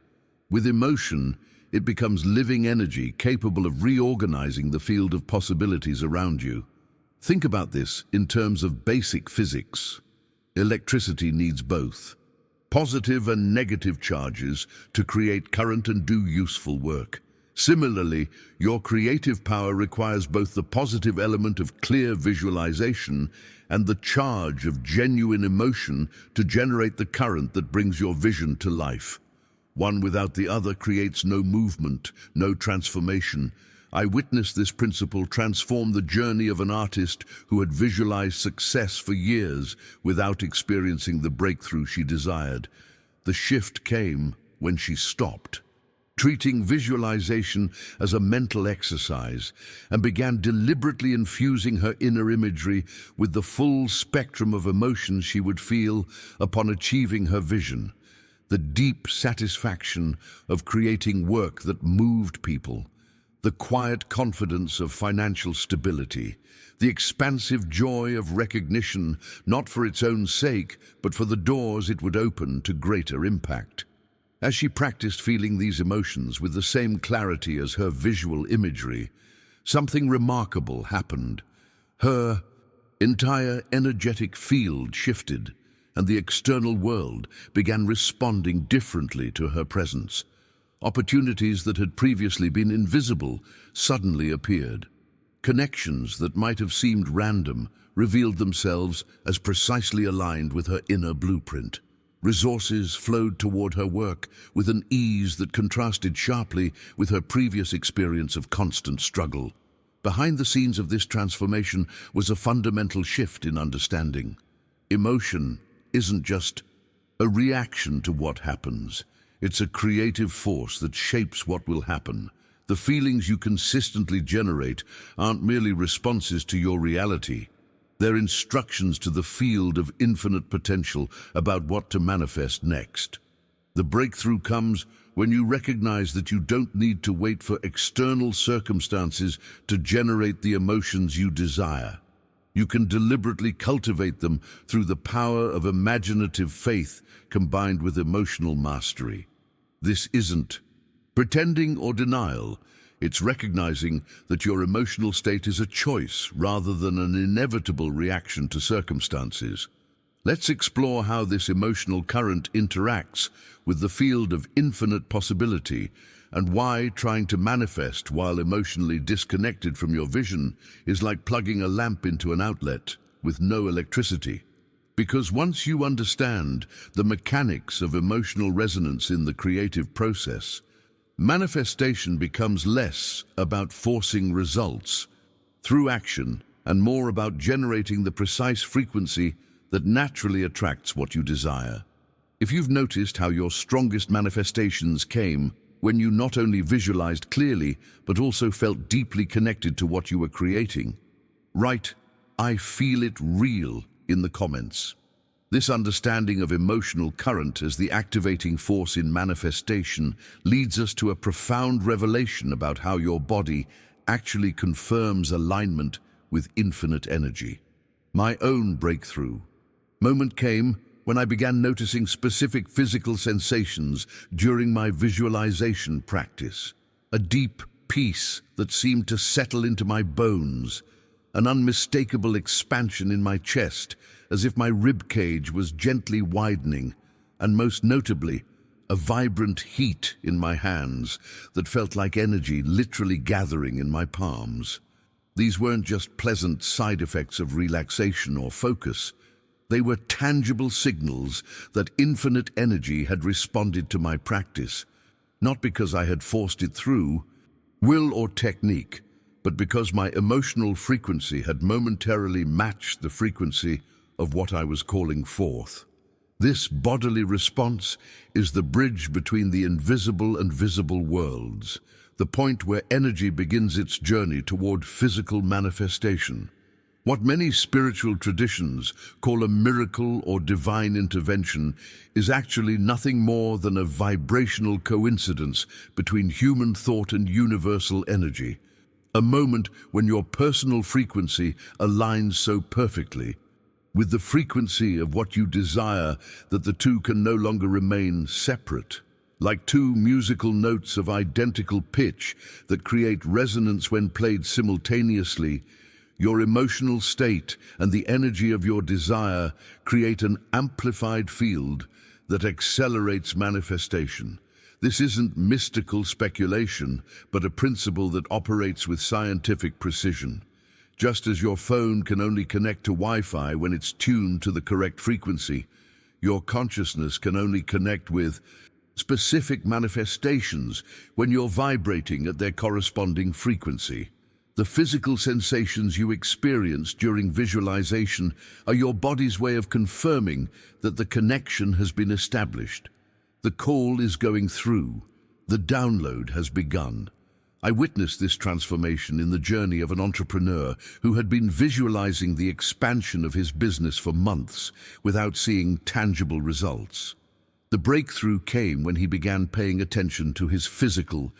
With emotion, it becomes living energy capable of reorganizing the field of possibilities around you. Think about this in terms of basic physics. Electricity needs both positive and negative charges to create current and do useful work. Similarly, your creative power requires both the positive element of clear visualization and the charge of genuine emotion to generate the current that brings your vision to life. One without the other creates no movement, no transformation. I witnessed this principle transform the journey of an artist who had visualized success for years without experiencing the breakthrough she desired. The shift came when she stopped, treating visualization as a mental exercise, and began deliberately infusing her inner imagery with the full spectrum of emotions she would feel upon achieving her vision. The deep satisfaction of creating work that moved people, the quiet confidence of financial stability, the expansive joy of recognition, not for its own sake, but for the doors it would open to greater impact. As she practiced feeling these emotions with the same clarity as her visual imagery, something remarkable happened. Her entire energetic field shifted, and the external world began responding differently to her presence. Opportunities that had previously been invisible suddenly appeared. Connections that might have seemed random revealed themselves as precisely aligned with her inner blueprint. Resources flowed toward her work with an ease that contrasted sharply with her previous experience of constant struggle. Behind the scenes of this transformation was a fundamental shift in understanding. Emotion isn't just a reaction to what happens. It's a creative force that shapes what will happen. The feelings you consistently generate aren't merely responses to your reality. They're instructions to the field of infinite potential about what to manifest next. The breakthrough comes when you recognize that you don't need to wait for external circumstances to generate the emotions you desire. You can deliberately cultivate them through the power of imaginative faith combined with emotional mastery. This isn't pretending or denial. It's recognizing that your emotional state is a choice rather than an inevitable reaction to circumstances. Let's explore how this emotional current interacts with the field of infinite possibility and why trying to manifest while emotionally disconnected from your vision is like plugging a lamp into an outlet with no electricity. Because once you understand the mechanics of emotional resonance in the creative process, manifestation becomes less about forcing results through action and more about generating the precise frequency that naturally attracts what you desire. If you've noticed how your strongest manifestations came when you not only visualized clearly, but also felt deeply connected to what you were creating, write, "I feel it real," in the comments. This understanding of emotional current as the activating force in manifestation leads us to a profound revelation about how your body actually confirms alignment with infinite energy. My own breakthrough moment came when I began noticing specific physical sensations during my visualization practice. a deep peace that seemed to settle into my bones, an unmistakable expansion in my chest, as if my rib cage was gently widening, and most notably, a vibrant heat in my hands that felt like energy literally gathering in my palms. These weren't just pleasant side effects of relaxation or focus. They were tangible signals that infinite energy had responded to my practice, not because I had forced it through will or technique, but because my emotional frequency had momentarily matched the frequency of what I was calling forth. This bodily response is the bridge between the invisible and visible worlds, the point where energy begins its journey toward physical manifestation. What many spiritual traditions call a miracle or divine intervention is actually nothing more than a vibrational coincidence between human thought and universal energy, a moment when your personal frequency aligns so perfectly with the frequency of what you desire that the two can no longer remain separate. Like two musical notes of identical pitch that create resonance when played simultaneously, your emotional state and the energy of your desire create an amplified field that accelerates manifestation. This isn't mystical speculation, but a principle that operates with scientific precision. Just as your phone can only connect to Wi-Fi when it's tuned to the correct frequency, your consciousness can only connect with specific manifestations when you're vibrating at their corresponding frequency. The physical sensations you experience during visualization are your body's way of confirming that the connection has been established. The call is going through. The download has begun. I witnessed this transformation in the journey of an entrepreneur who had been visualizing the expansion of his business for months without seeing tangible results. The breakthrough came when he began paying attention to his physical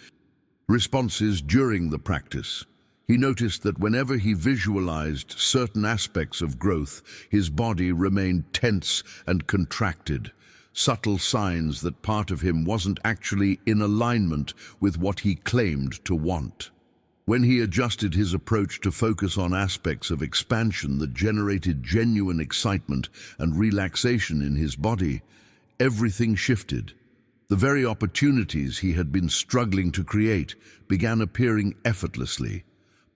responses during the practice. He noticed that whenever he visualized certain aspects of growth, his body remained tense and contracted, subtle signs that part of him wasn't actually in alignment with what he claimed to want. When he adjusted his approach to focus on aspects of expansion that generated genuine excitement and relaxation in his body, everything shifted. The very opportunities he had been struggling to create began appearing effortlessly.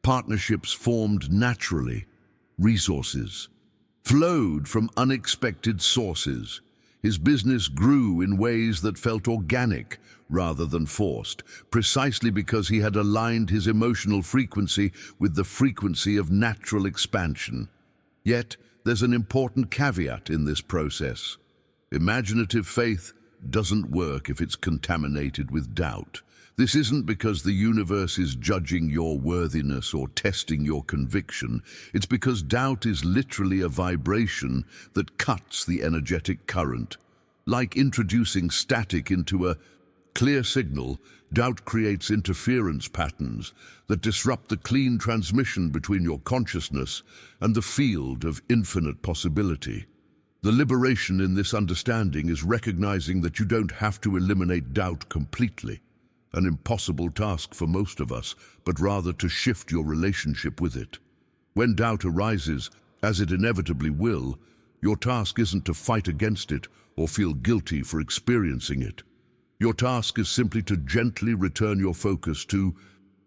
Partnerships formed naturally. Resources flowed from unexpected sources. His business grew in ways that felt organic rather than forced, precisely because he had aligned his emotional frequency with the frequency of natural expansion. Yet, there's an important caveat in this process. Imaginative faith doesn't work if it's contaminated with doubt. This isn't because the universe is judging your worthiness or testing your conviction. It's because doubt is literally a vibration that cuts the energetic current. Like introducing static into a clear signal, doubt creates interference patterns that disrupt the clean transmission between your consciousness and the field of infinite possibility. The liberation in this understanding is recognizing that you don't have to eliminate doubt completely, an impossible task for most of us, but rather to shift your relationship with it. When doubt arises, as it inevitably will, your task isn't to fight against it or feel guilty for experiencing it. Your task is simply to gently return your focus to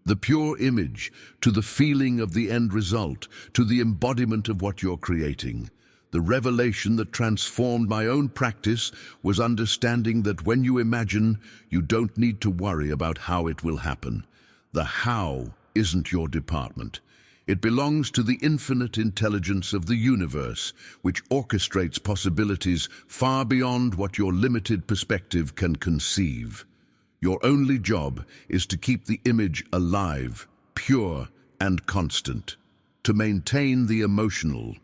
the pure image, to the feeling of the end result, to the embodiment of what you're creating. The revelation that transformed my own practice was understanding that when you imagine, you don't need to worry about how it will happen. The how isn't your department. It belongs to the infinite intelligence of the universe, which orchestrates possibilities far beyond what your limited perspective can conceive. Your only job is to keep the image alive, pure and constant, to maintain the emotional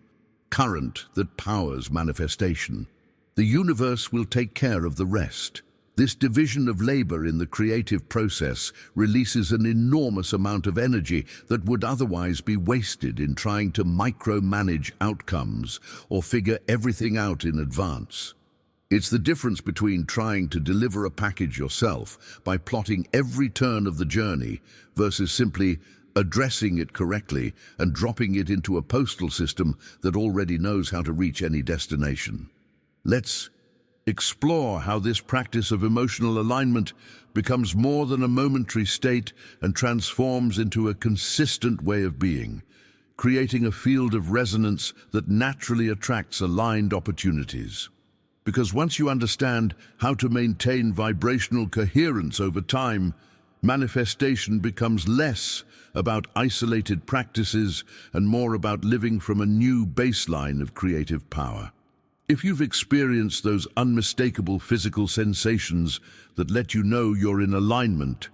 current that powers manifestation. The universe will take care of the rest. This division of labor in the creative process releases an enormous amount of energy that would otherwise be wasted in trying to micromanage outcomes or figure everything out in advance. It's the difference between trying to deliver a package yourself by plotting every turn of the journey versus simply addressing it correctly and dropping it into a postal system that already knows how to reach any destination. Let's explore how this practice of emotional alignment becomes more than a momentary state and transforms into a consistent way of being, creating a field of resonance that naturally attracts aligned opportunities. Because once you understand how to maintain vibrational coherence over time, manifestation becomes less about isolated practices and more about living from a new baseline of creative power. If you've experienced those unmistakable physical sensations that let you know you're in alignment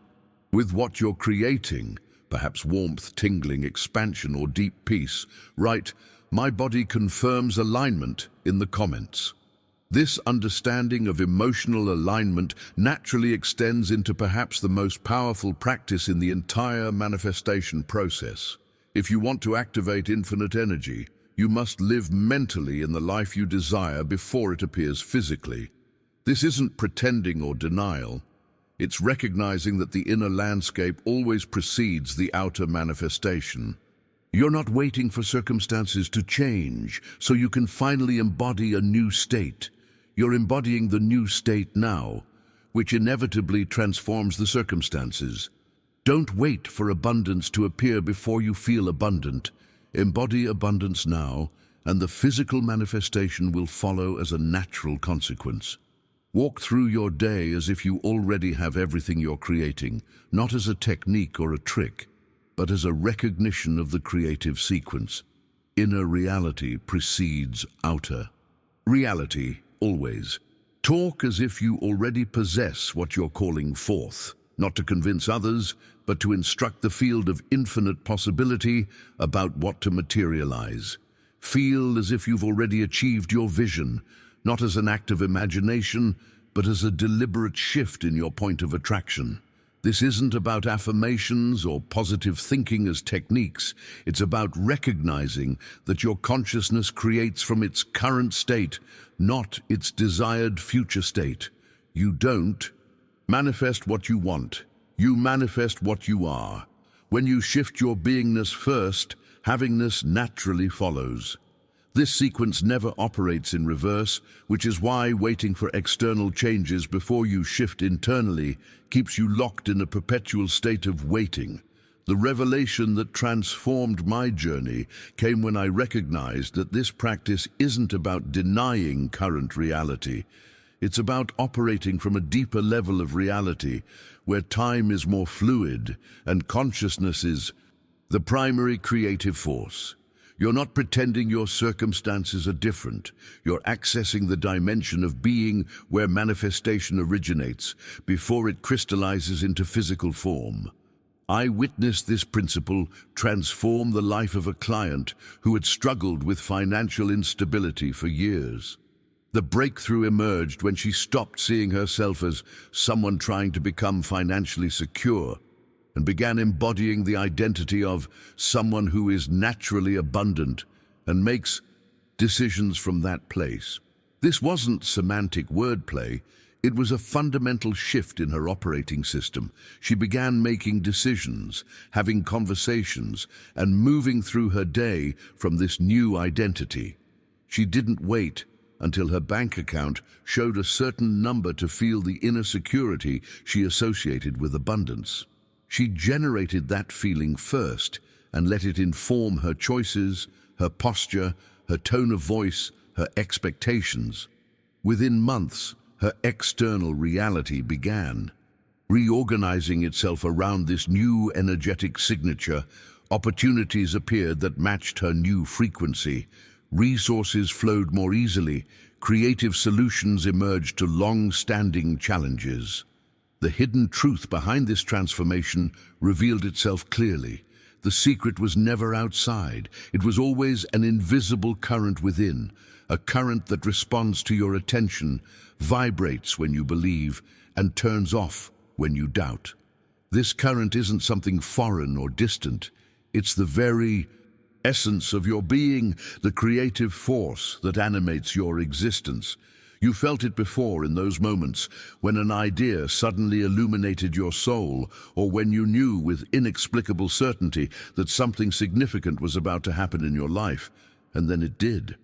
with what you're creating, perhaps warmth, tingling, expansion, or deep peace, write, "My body confirms alignment" in the comments. This understanding of emotional alignment naturally extends into perhaps the most powerful practice in the entire manifestation process. If you want to activate infinite energy, you must live mentally in the life you desire before it appears physically. This isn't pretending or denial. It's recognizing that the inner landscape always precedes the outer manifestation. You're not waiting for circumstances to change so you can finally embody a new state. You're embodying the new state now, which inevitably transforms the circumstances. Don't wait for abundance to appear before you feel abundant. Embody abundance now, and the physical manifestation will follow as a natural consequence. Walk through your day as if you already have everything you're creating, not as a technique or a trick, but as a recognition of the creative sequence. Inner reality precedes outer reality. Always. Talk as if you already possess what you're calling forth, not to convince others, but to instruct the field of infinite possibility about what to materialize. Feel as if you've already achieved your vision, not as an act of imagination, but as a deliberate shift in your point of attraction. This isn't about affirmations or positive thinking as techniques. It's about recognizing that your consciousness creates from its current state, not its desired future state. You don't manifest what you want. You manifest what you are. When you shift your beingness first, havingness naturally follows. This sequence never operates in reverse, which is why waiting for external changes before you shift internally keeps you locked in a perpetual state of waiting. The revelation that transformed my journey came when I recognized that this practice isn't about denying current reality. It's about operating from a deeper level of reality, where time is more fluid and consciousness is the primary creative force. You're not pretending your circumstances are different. You're accessing the dimension of being where manifestation originates before it crystallizes into physical form. I witnessed this principle transform the life of a client who had struggled with financial instability for years. The breakthrough emerged when she stopped seeing herself as someone trying to become financially secure and began embodying the identity of someone who is naturally abundant and makes decisions from that place. This wasn't semantic wordplay. It was a fundamental shift in her operating system. She began making decisions, having conversations, and moving through her day from this new identity. She didn't wait until her bank account showed a certain number to feel the inner security she associated with abundance. She generated that feeling first and let it inform her choices, her posture, her tone of voice, her expectations. Within months, her external reality began reorganizing itself around this new energetic signature. Opportunities appeared that matched her new frequency. Resources flowed more easily. Creative solutions emerged to long-standing challenges. The hidden truth behind this transformation revealed itself clearly. The secret was never outside. It was always an invisible current within, a current that responds to your attention, vibrates when you believe, and turns off when you doubt. This current isn't something foreign or distant. It's the very essence of your being, the creative force that animates your existence. You felt it before in those moments when an idea suddenly illuminated your soul, or when you knew with inexplicable certainty that something significant was about to happen in your life, and then it did.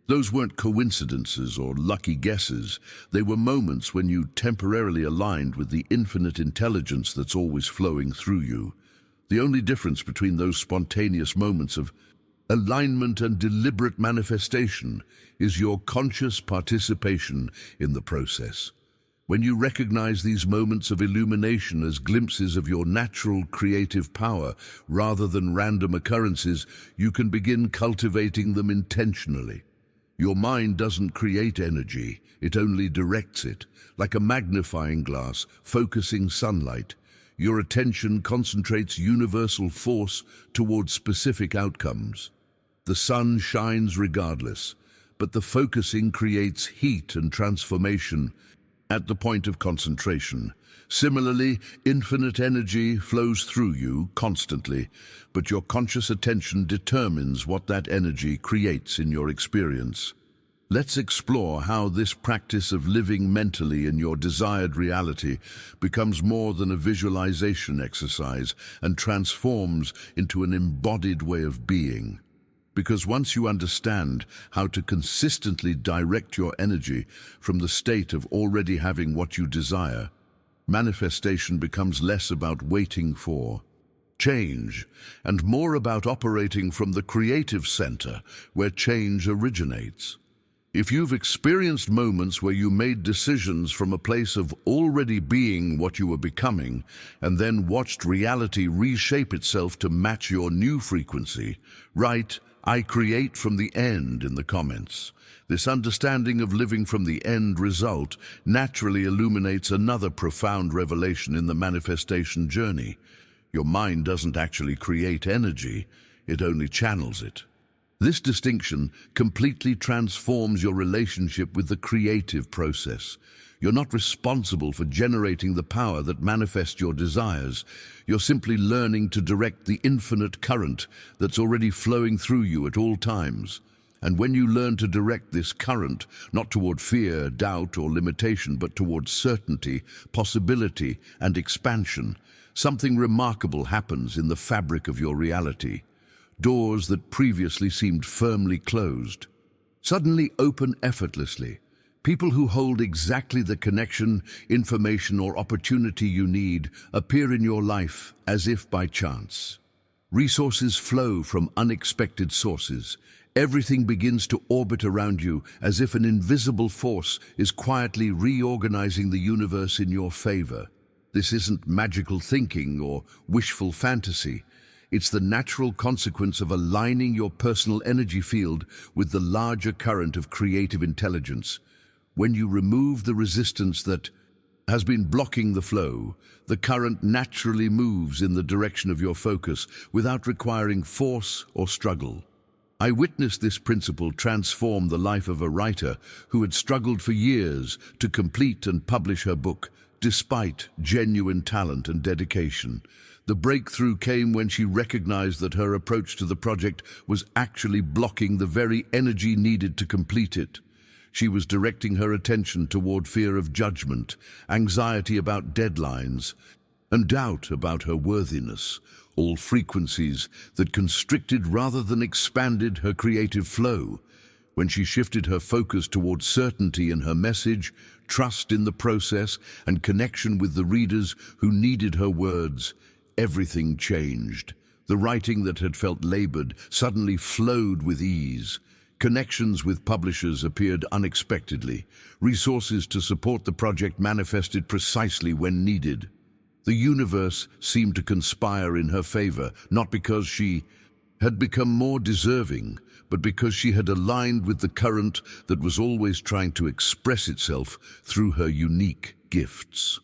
Those weren't coincidences or lucky guesses. They were moments when you temporarily aligned with the infinite intelligence that's always flowing through you. The only difference between those spontaneous moments of alignment and deliberate manifestation is your conscious participation in the process. When you recognize these moments of illumination as glimpses of your natural creative power rather than random occurrences, you can begin cultivating them intentionally. Your mind doesn't create energy, it only directs it, like a magnifying glass focusing sunlight. Your attention concentrates universal force towards specific outcomes. The sun shines regardless, but the focusing creates heat and transformation at the point of concentration. Similarly, infinite energy flows through you constantly, but your conscious attention determines what that energy creates in your experience. Let's explore how this practice of living mentally in your desired reality becomes more than a visualization exercise and transforms into an embodied way of being. Because once you understand how to consistently direct your energy from the state of already having what you desire, manifestation becomes less about waiting for change and more about operating from the creative center where change originates. If you've experienced moments where you made decisions from a place of already being what you were becoming and then watched reality reshape itself to match your new frequency, write, "I create from the end" in the comments. This understanding of living from the end result naturally illuminates another profound revelation in the manifestation journey. Your mind doesn't actually create energy, it only channels it. This distinction completely transforms your relationship with the creative process. You're not responsible for generating the power that manifests your desires. You're simply learning to direct the infinite current that's already flowing through you at all times. And when you learn to direct this current, not toward fear, doubt, or limitation, but toward certainty, possibility, and expansion, something remarkable happens in the fabric of your reality. Doors that previously seemed firmly closed suddenly open effortlessly. People who hold exactly the connection, information, or opportunity you need appear in your life as if by chance. Resources flow from unexpected sources. Everything begins to orbit around you as if an invisible force is quietly reorganizing the universe in your favor. This isn't magical thinking or wishful fantasy. It's the natural consequence of aligning your personal energy field with the larger current of creative intelligence. When you remove the resistance that has been blocking the flow, the current naturally moves in the direction of your focus without requiring force or struggle. I witnessed this principle transform the life of a writer who had struggled for years to complete and publish her book, despite genuine talent and dedication. The breakthrough came when she recognized that her approach to the project was actually blocking the very energy needed to complete it. She was directing her attention toward fear of judgment, anxiety about deadlines, and doubt about her worthiness, all frequencies that constricted rather than expanded her creative flow. When she shifted her focus toward certainty in her message, trust in the process, and connection with the readers who needed her words, everything changed. The writing that had felt labored suddenly flowed with ease. Connections with publishers appeared unexpectedly. Resources to support the project manifested precisely when needed. The universe seemed to conspire in her favor, not because she had become more deserving, but because she had aligned with the current that was always trying to express itself through her unique gifts.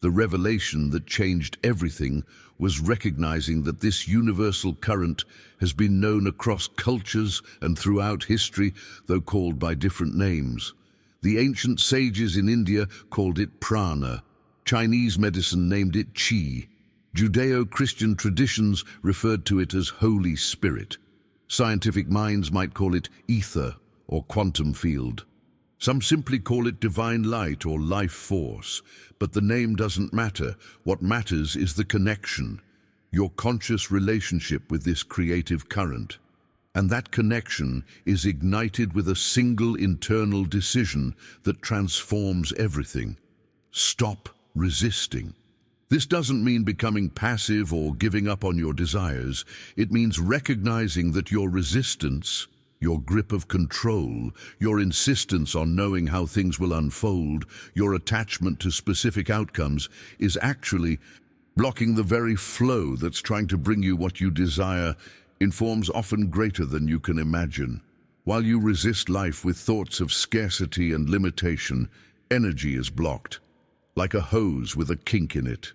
The revelation that changed everything was recognizing that this universal current has been known across cultures and throughout history, though called by different names. The ancient sages in India called it prana. Chinese medicine named it qi. Judeo-Christian traditions referred to it as Holy Spirit. Scientific minds might call it ether or quantum field. Some simply call it divine light or life force, but the name doesn't matter. What matters is the connection, your conscious relationship with this creative current. And that connection is ignited with a single internal decision that transforms everything. Stop resisting. This doesn't mean becoming passive or giving up on your desires. It means recognizing that your resistance, your grip of control, your insistence on knowing how things will unfold, your attachment to specific outcomes is actually blocking the very flow that's trying to bring you what you desire in forms often greater than you can imagine. While you resist life with thoughts of scarcity and limitation, energy is blocked, like a hose with a kink in it.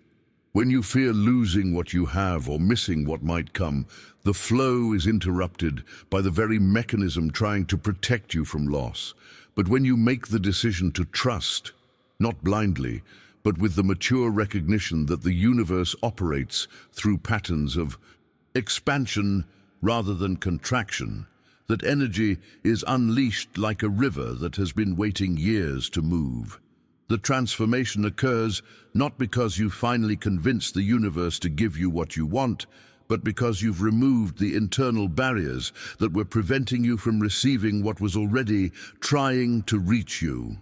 When you fear losing what you have or missing what might come, the flow is interrupted by the very mechanism trying to protect you from loss. But when you make the decision to trust, not blindly, but with the mature recognition that the universe operates through patterns of expansion rather than contraction, that energy is unleashed like a river that has been waiting years to move. The transformation occurs not because you finally convinced the universe to give you what you want, but because you've removed the internal barriers that were preventing you from receiving what was already trying to reach you.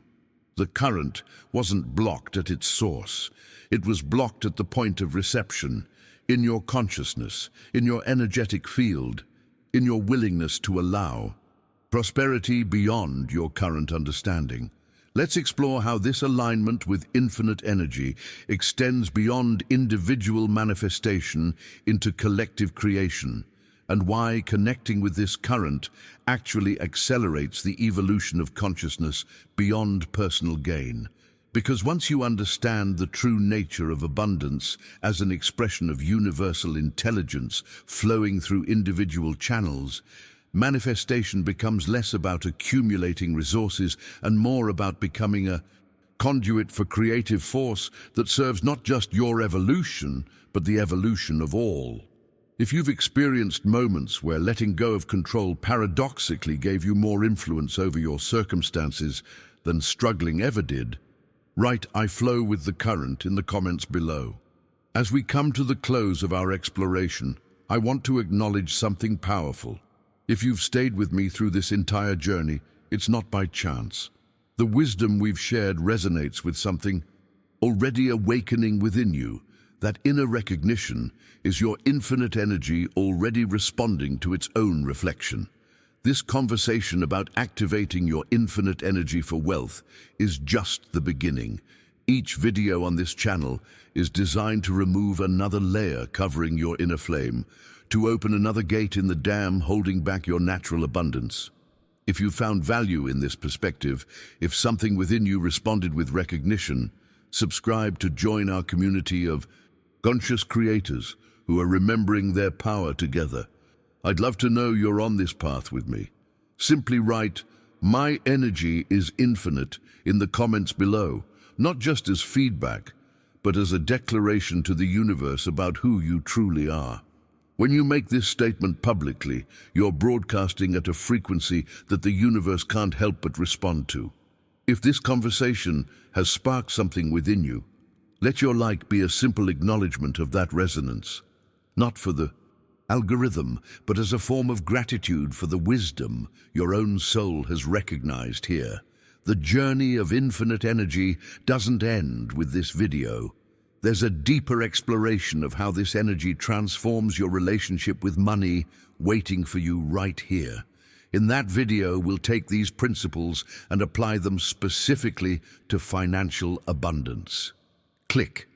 The current wasn't blocked at its source. It was blocked at the point of reception, in your consciousness, in your energetic field, in your willingness to allow prosperity beyond your current understanding. Let's explore how this alignment with infinite energy extends beyond individual manifestation into collective creation, and why connecting with this current actually accelerates the evolution of consciousness beyond personal gain. Because once you understand the true nature of abundance as an expression of universal intelligence flowing through individual channels, manifestation becomes less about accumulating resources and more about becoming a conduit for creative force that serves not just your evolution, but the evolution of all. If you've experienced moments where letting go of control paradoxically gave you more influence over your circumstances than struggling ever did, write "I flow with the current" in the comments below. As we come to the close of our exploration, I want to acknowledge something powerful. If you've stayed with me through this entire journey, it's not by chance. The wisdom we've shared resonates with something already awakening within you. That inner recognition is your infinite energy already responding to its own reflection. This conversation about activating your infinite energy for wealth is just the beginning. Each video on this channel is designed to remove another layer covering your inner flame, to open another gate in the dam holding back your natural abundance. If you found value in this perspective, if something within you responded with recognition, subscribe to join our community of conscious creators who are remembering their power together. I'd love to know you're on this path with me. Simply write "My energy is infinite" in the comments below, not just as feedback, but as a declaration to the universe about who you truly are. When you make this statement publicly, you're broadcasting at a frequency that the universe can't help but respond to. If this conversation has sparked something within you, let your like be a simple acknowledgement of that resonance, not for the algorithm, but as a form of gratitude for the wisdom your own soul has recognized here. The journey of infinite energy doesn't end with this video. There's a deeper exploration of how this energy transforms your relationship with money waiting for you right here. In that video, we'll take these principles and apply them specifically to financial abundance. Click,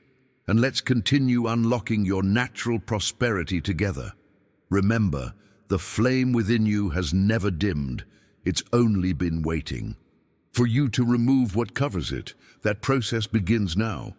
and let's continue unlocking your natural prosperity together. Remember, the flame within you has never dimmed. It's only been waiting for you to remove what covers it. That process begins now.